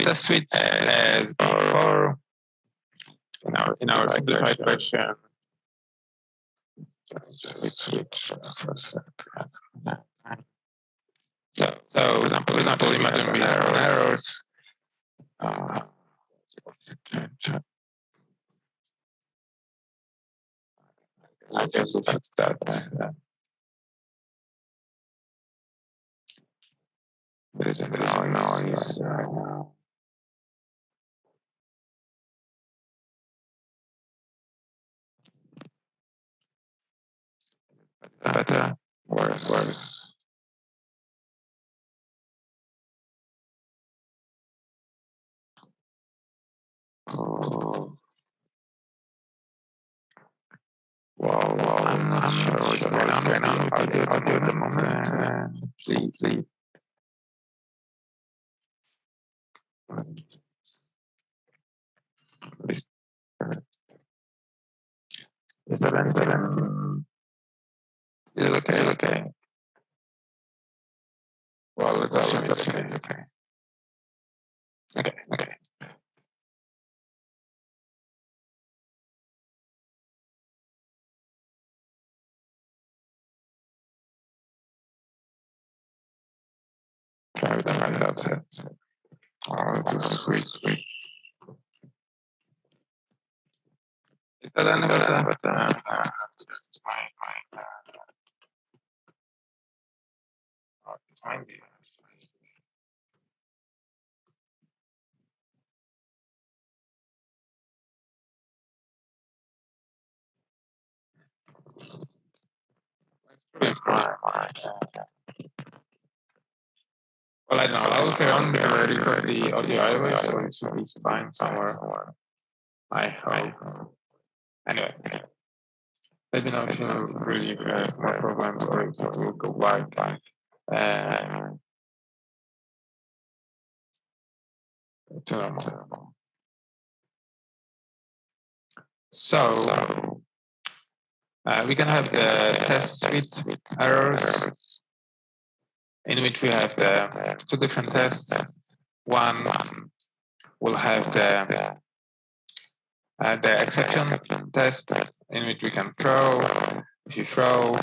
the suite as before in our simplified version. Switch for a second. So for example, imagine we have errors. I guess we'll fix that. There is a noise right now. Better, worse. Oh. Well, I'm not sure what's going on with audio at the moment. Please. 7. Is it okay? Okay. Well, let's assume it's okay. Okay. Try with the right offset. Oh, it's a sweet. Is that any better? Just might be. Well, I don't know. I'll carry on because I record the audio anyway, so it should be fine somewhere. I hope. Anyway, let me know if you really have more problems or if it will go back. To normal. So we can have the test suite errors in which we have the 2 different tests. One will have the exception test in which we can throw. If you throw,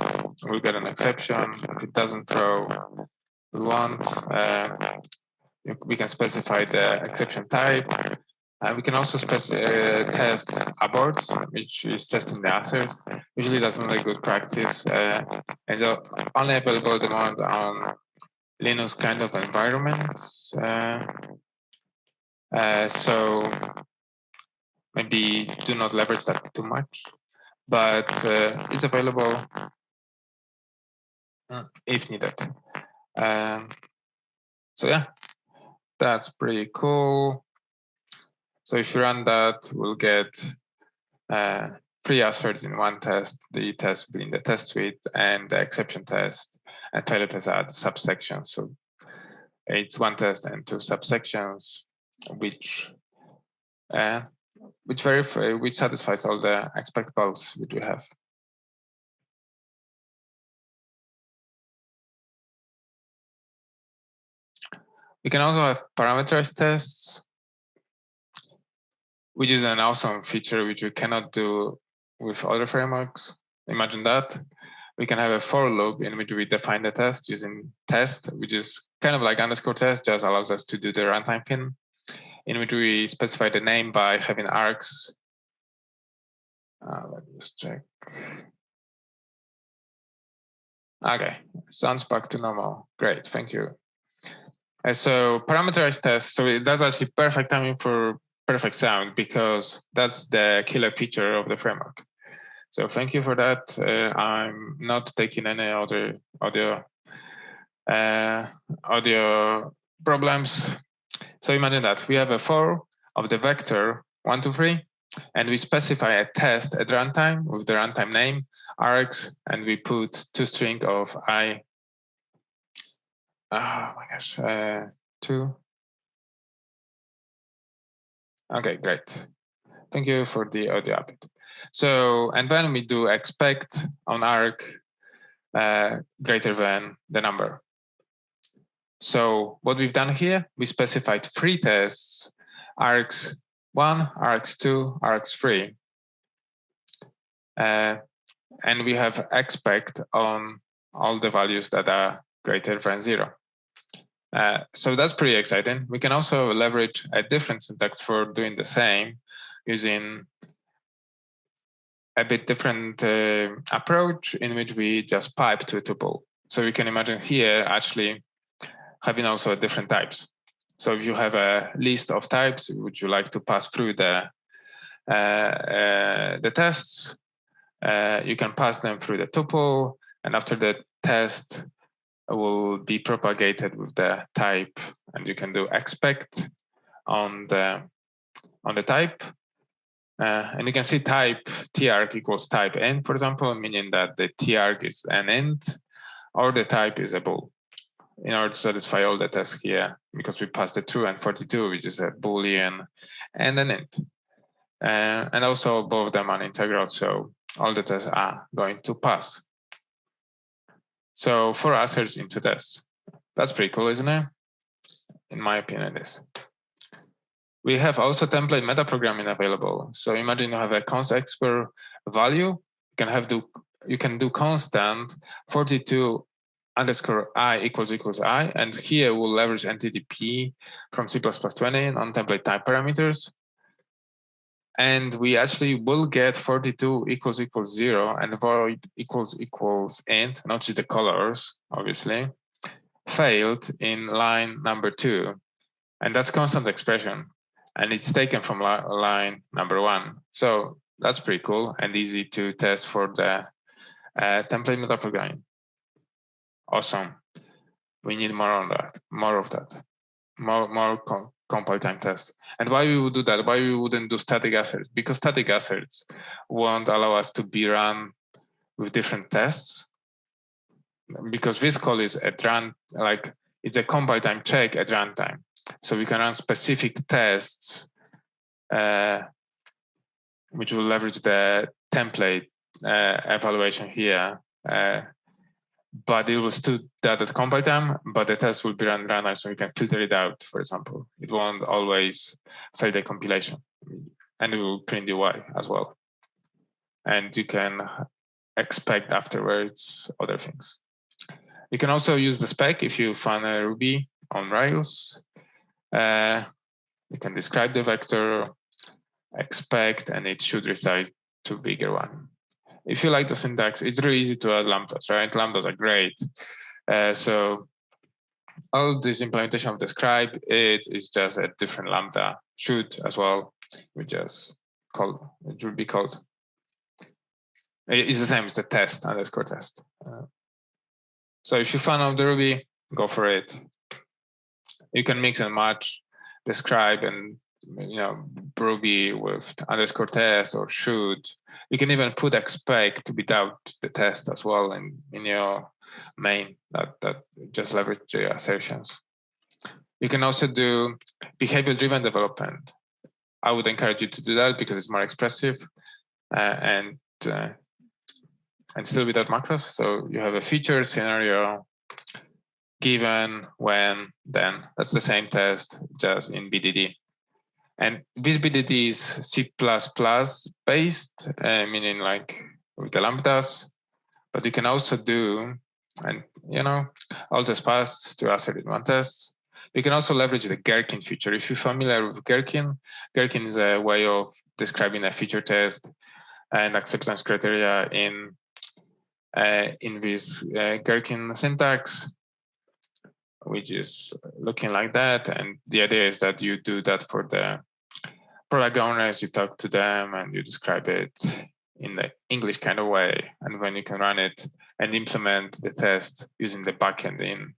we'll get an exception. If it doesn't throw, we won't. We can specify the exception type. We can also test abort, which is testing the asserts. Usually that's not a good practice. And so only available at the moment on Linux kind of environments. So maybe do not leverage that too much, but it's available if needed. So yeah, that's pretty cool. So if you run that, we'll get 3 asserts in one test, the test will be in the test suite, and the exception test and failure test are the subsections. So it's 1 test and 2 subsections, which satisfies all the expect calls which we have. We can also have parameterized tests, which is an awesome feature which we cannot do with other frameworks. Imagine that. We can have a for loop in which we define the test using test, which is kind of like underscore test, just allows us to do the runtime pin, in which we specify the name by having args. Let me just check. Okay, sounds back to normal. Great, thank you. So parameterized test, so that's actually perfect timing for perfect sound because that's the killer feature of the framework. So thank you for that. I'm not taking any other audio problems. So imagine that we have a for of the vector 1, 2, 3, and we specify a test at runtime with the runtime name args, and we put toString of I. Oh my gosh, 2. Okay, great. Thank you for the audio update. So, and then we do expect on arg greater than the number. So what we've done here, we specified 3 tests, args 1, args 2, args 3. And we have expect on all the values that are greater than 0. So that's pretty exciting. We can also leverage a different syntax for doing the same using a bit different approach in which we just pipe to a tuple. So we can imagine here actually having also different types. So if you have a list of types which you like to pass through the tests, you can pass them through the tuple, and after the test will be propagated with the type, and you can do expect on the type. And you can see type targ equals type n, for example, meaning that the targ is an int or the type is a bool, in order to satisfy all the tests here, because we passed the true and 42, which is a Boolean and an int. And also both of them are integral, so all the tests are going to pass. So 4 asserts into this. That's pretty cool, isn't it? In my opinion, it is. We have also template metaprogramming available. So imagine you have a const expert value. You can do constant 42 underscore I equals I, and here we'll leverage NTDP from C++20 on template type parameters. And we actually will get 42 equals 0 and void equals int, not just the colors, obviously, failed in line number 2. And that's constant expression. And it's taken from line number 1. So that's pretty cool and easy to test for the template metaprogramming. Awesome. We need more on that, more of that, more compile time tests. And why we would do that? Why we wouldn't do static asserts? Because static asserts won't allow us to be run with different tests. Because this call is at run, like it's a compile time check at runtime. So we can run specific tests, which will leverage the template evaluation here. But it will still that at compile time, but the test will be run runtime, so you can filter it out, for example. It won't always fail the compilation. And it will print the UI as well. And you can expect afterwards other things. You can also use the spec if you find a Ruby on Rails. You can describe the vector, expect, and it should resize to bigger one. If you like the syntax, it's really easy to add lambdas, right? Lambdas are great. So all this implementation of describe, it is just a different lambda. Should as well, we just call, it will be called. It's the same as the test, underscore test. So if you found out the Ruby, go for it. You can mix and match describe and Ruby with underscore test or should. You can even put expect without the test as well in your main that just leverage the assertions. You can also do behavior-driven development. I would encourage you to do that because it's more expressive and still without macros. So you have a feature scenario, given, when, then. That's the same test, just in BDD. And this BDD is C++ based, meaning like with the lambdas, but you can also do, and all this passed to assert in one test. You can also leverage the Gherkin feature. If you're familiar with Gherkin, Gherkin is a way of describing a feature test and acceptance criteria in this Gherkin syntax, which is looking like that. And the idea is that you do that for the product owners, you talk to them and you describe it in the English kind of way. And when you can run it and implement the test using the backend in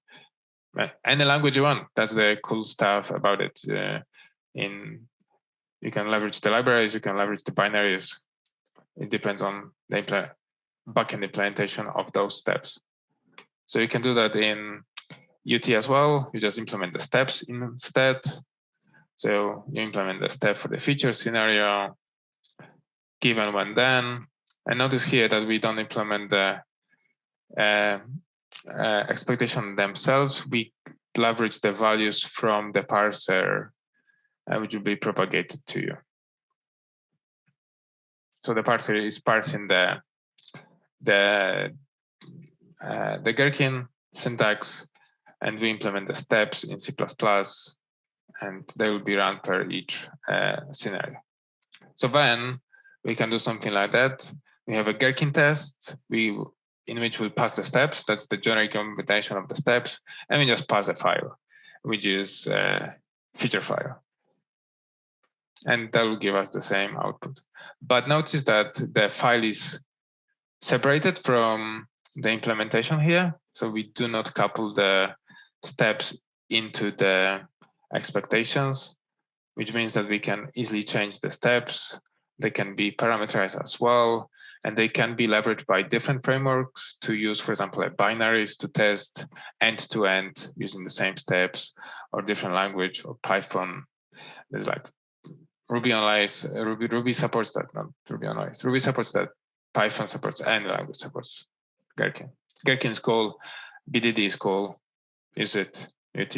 any language you want. That's the cool stuff about it. You can leverage the libraries, you can leverage the binaries. It depends on the backend implementation of those steps. So you can do that in UT as well. You just implement the steps instead. So you implement the step for the feature scenario, given, when, then. And notice here that we don't implement the expectation themselves. We leverage the values from the parser, which will be propagated to you. So the parser is parsing the Gherkin syntax, and we implement the steps in C++, and they will be run per each scenario. So then we can do something like that. We have a Gherkin test in which we'll pass the steps. That's the generic implementation of the steps. And we just pass a file, which is a feature file. And that will give us the same output. But notice that the file is separated from the implementation here. So we do not couple the steps into the expectations, which means that we can easily change the steps. They can be parameterized as well, and they can be leveraged by different frameworks to use, for example, binaries to test end-to-end using the same steps, or different language, or Python. There's like Ruby on Rails. Ruby supports that, not Ruby on Rails. Ruby supports that Python supports any language supports Gherkin. Gherkin is cool, BDD is cool. Use it, UT,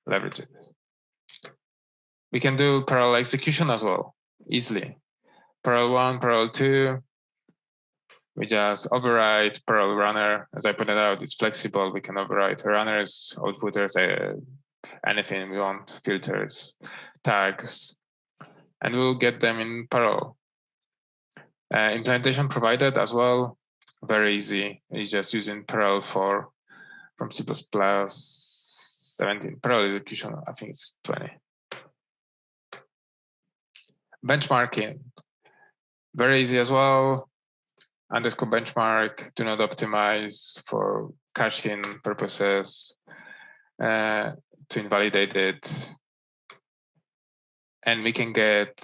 leverage it. We can do parallel execution as well, easily. Parallel 1, parallel 2. We just override parallel runner. As I pointed out, it's flexible. We can override runners, outputters, anything we want, filters, tags, and we'll get them in parallel. Implementation provided as well, very easy. It's just using parallel 4 from C++ 17. Parallel execution, I think it's 20. Benchmarking, very easy as well. Underscore benchmark, do not optimize for caching purposes to invalidate it. And we can get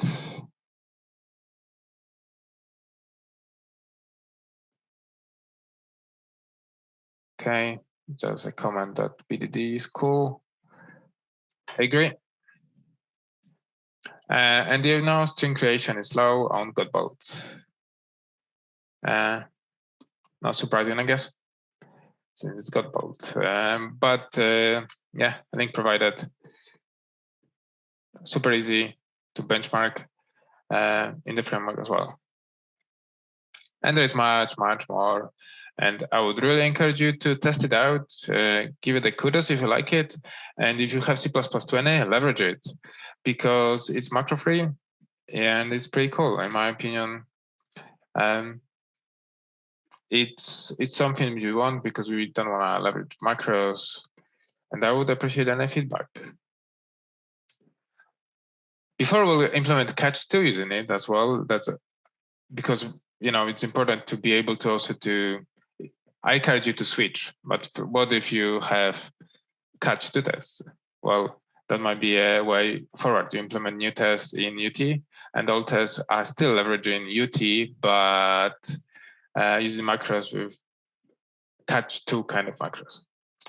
okay, just a comment that BDD is cool. I agree. And you know, string creation is slow on Godbolt. Not surprising, I guess, since it's Godbolt. But yeah, I think provided super easy to benchmark in the framework as well. And there's much, much more. And I would really encourage you to test it out, give it a kudos if you like it. And if you have C++20, leverage it because it's macro free and it's pretty cool, in my opinion. It's something you want because we don't want to leverage macros. And I would appreciate any feedback. Before we'll implement catch2 using it as well, that's because it's important to be able to also do. I encourage you to switch, but what if you have catch2 tests? Well, that might be a way forward to implement new tests in UT, and all tests are still leveraging UT, but using macros with catch2 kind of macros.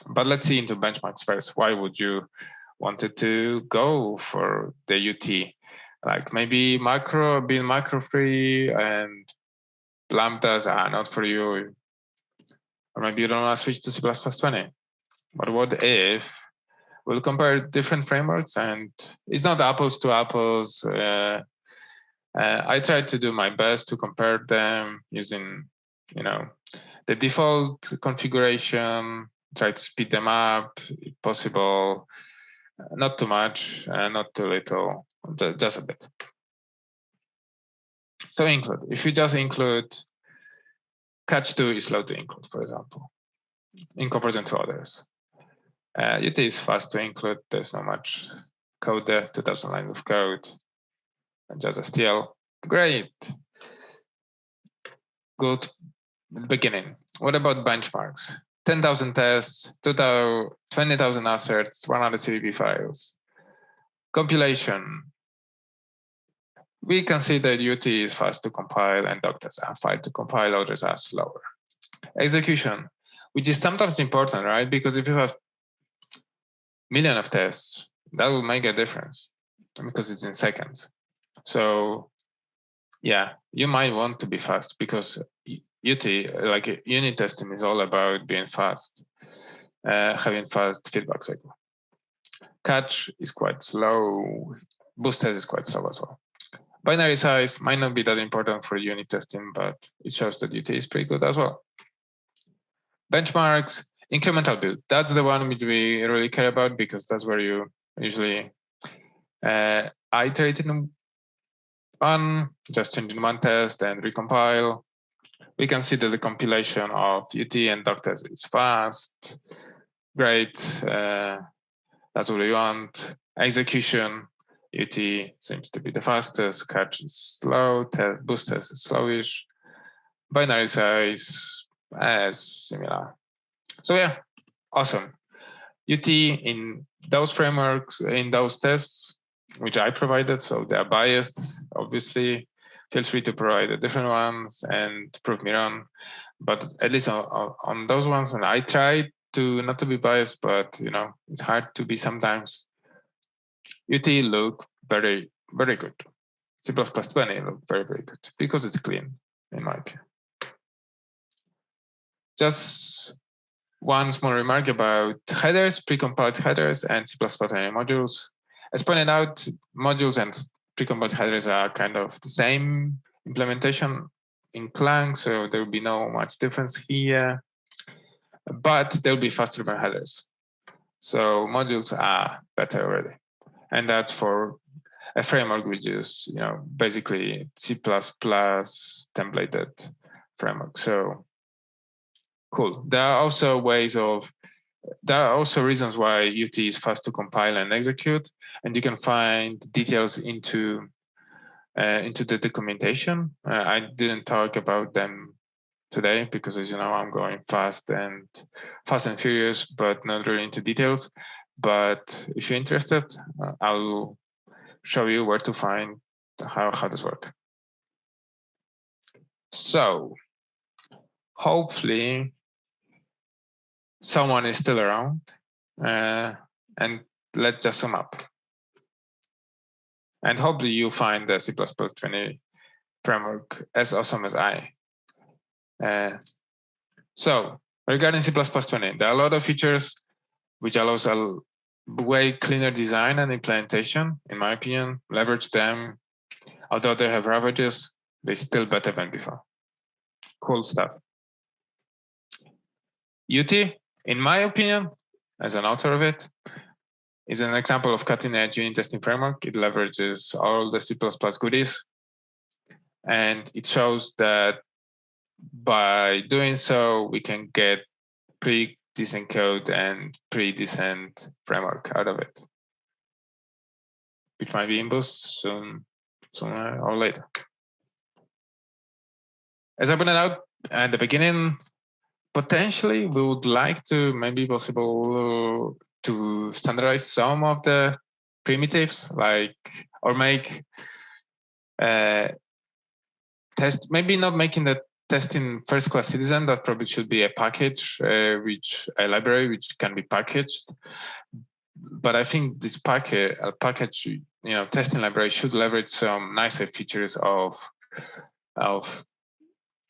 But let's see into benchmarks first. Why would you wanted to go for the UT? Like maybe being macro free and Lambdas are not for you. Or maybe you don't want to switch to C++20. But what if we'll compare different frameworks and it's not apples to apples. I tried to do my best to compare them using, the default configuration, try to speed them up if possible, not too much, not too little, just a bit. So include, if you just include, catch2 is slow to include, for example, in comparison to others. UT is fast to include, there's not much code there, 2000 lines of code, and just STL, great. Good beginning. What about benchmarks? 10,000 tests, 20,000 asserts, 100 CPP files. Compilation. We can see that UT is fast to compile and doctors are fast to compile, others are slower. Execution, which is sometimes important, right? Because if you have millions of tests, that will make a difference because it's in seconds. So yeah, you might want to be fast because UT, like unit testing, is all about being fast, having fast feedback cycle. Catch is quite slow. Boost test is quite slow as well. Binary size might not be that important for unit testing, but it shows that UT is pretty good as well. Benchmarks, incremental build. That's the one which we really care about because that's where you usually iterate in one, just changing one test and recompile. We can see that the compilation of UT and doctors is fast. Great. That's what we want. Execution, UT seems to be the fastest. Catch is slow. Boost test is slowish. Binary size similar. So yeah, awesome. UT in those frameworks, in those tests, which I provided, so they are biased, obviously. Feel free to provide the different ones and prove me wrong. But at least on those ones, and I tried to not to be biased, but it's hard to be sometimes. UT look very, very good. C++20 look very, very good because it's clean, in my opinion. Just one small remark about headers, precompiled headers, and C++ modules. As pointed out, modules and precompiled headers are kind of the same implementation in Clang, so there will be no much difference here, but they'll be faster than headers. So modules are better already, and that's for a framework which is, basically C++ templated framework. So cool. There are also reasons why UT is fast to compile and execute, and you can find details into the documentation. I didn't talk about them today because, as you know, I'm going fast and furious, but not really into details. But if you're interested, I'll show you where to find how this works. So hopefully someone is still around, and let's just sum up. And hopefully you find the C++20 framework as awesome as I. So regarding C++20, there are a lot of features which allows a way cleaner design and implementation, in my opinion. Leverage them. Although they have ravages, they're still better than before. Cool stuff. UT, in my opinion, as an author of it, is an example of cutting-edge unit testing framework. It leverages all the C++ goodies, and it shows that by doing so, we can get pretty decent code and pretty decent framework out of it, which might be in boost sooner or later. As I pointed out at the beginning, potentially we would like to maybe possible to standardize some of the primitives, or make test, maybe not making the testing first class citizen. That probably should be a package, a library which can be packaged. But I think this package, testing library should leverage some nicer features of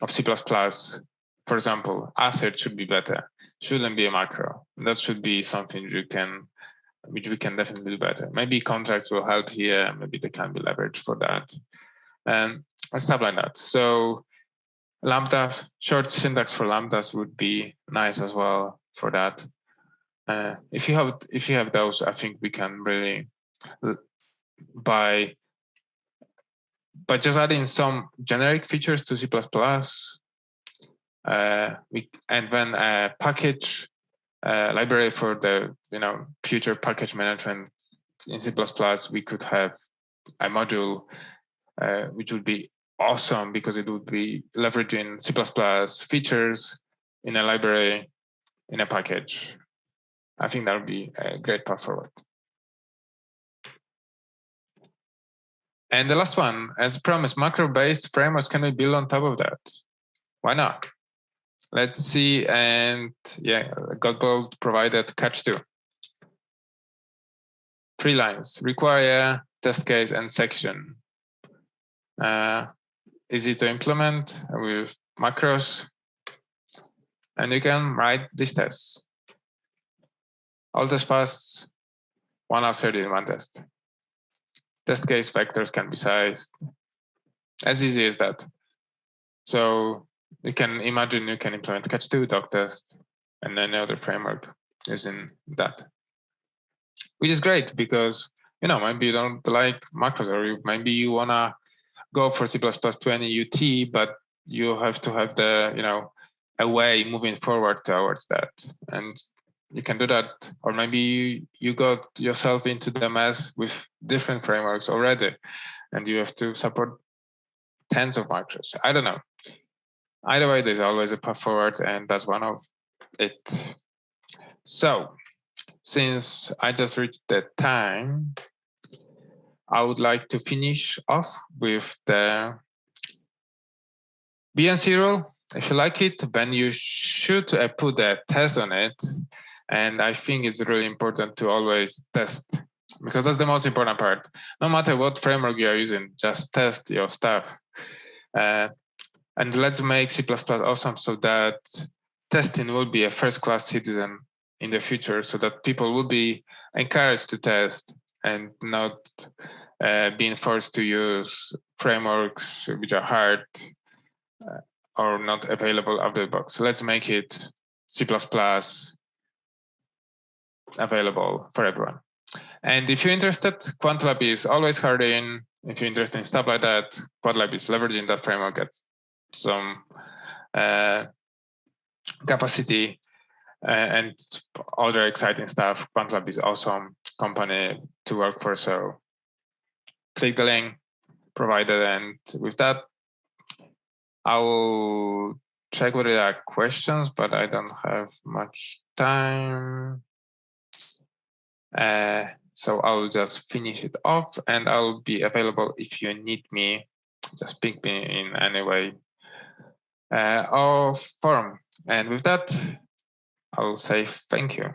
C++. For example, assert should be better. Shouldn't be a macro. That should be something which we can definitely do better. Maybe contracts will help here. Maybe they can be leveraged for that, and stuff like that. So Lambdas, short syntax for Lambdas would be nice as well for that. If you have those, I think we can really, by just adding some generic features to C++, and then a package library for the future package management in C++, we could have a module which would be awesome because it would be leveraging C++ features in a library, in a package. I think that would be a great path forward. And the last one, as promised, macro-based frameworks can be built on top of that. Why not? Let's see. And yeah, Godbolt provided catch 2. 3 lines: require, test case, and section. Easy to implement with macros, and you can write these tests. All test paths, one assert in one test. Test case vectors can be sized. As easy as that. So you can imagine you can implement catch 2, doc test, and any other framework using that, which is great because maybe you don't like macros, or maybe you wanna go for C++20 UT, but you have to have the a way moving forward towards that, and you can do that. Or maybe you got yourself into the mess with different frameworks already, and you have to support tens of macros. I don't know. Either way, there's always a path forward, and that's one of it. So since I just reached the time, I would like to finish off with the BNC rule. If you like it, then you should put a test on it. And I think it's really important to always test, because that's the most important part. No matter what framework you are using, just test your stuff. And let's make C++ awesome so that testing will be a first-class citizen in the future, so that people will be encouraged to test and not being forced to use frameworks which are hard or not available out of the box. So let's make it C++ available for everyone. And if you're interested, QuantLab is always hiring. If you're interested in stuff like that, QuantLab is leveraging that framework at some capacity and other exciting stuff. QuantLab is awesome company to work for. So click the link provided, and with that, I will check whether there are questions, but I don't have much time. So I'll just finish it off, and I'll be available if you need me. Just ping me in any way or form. And with that, I'll say thank you.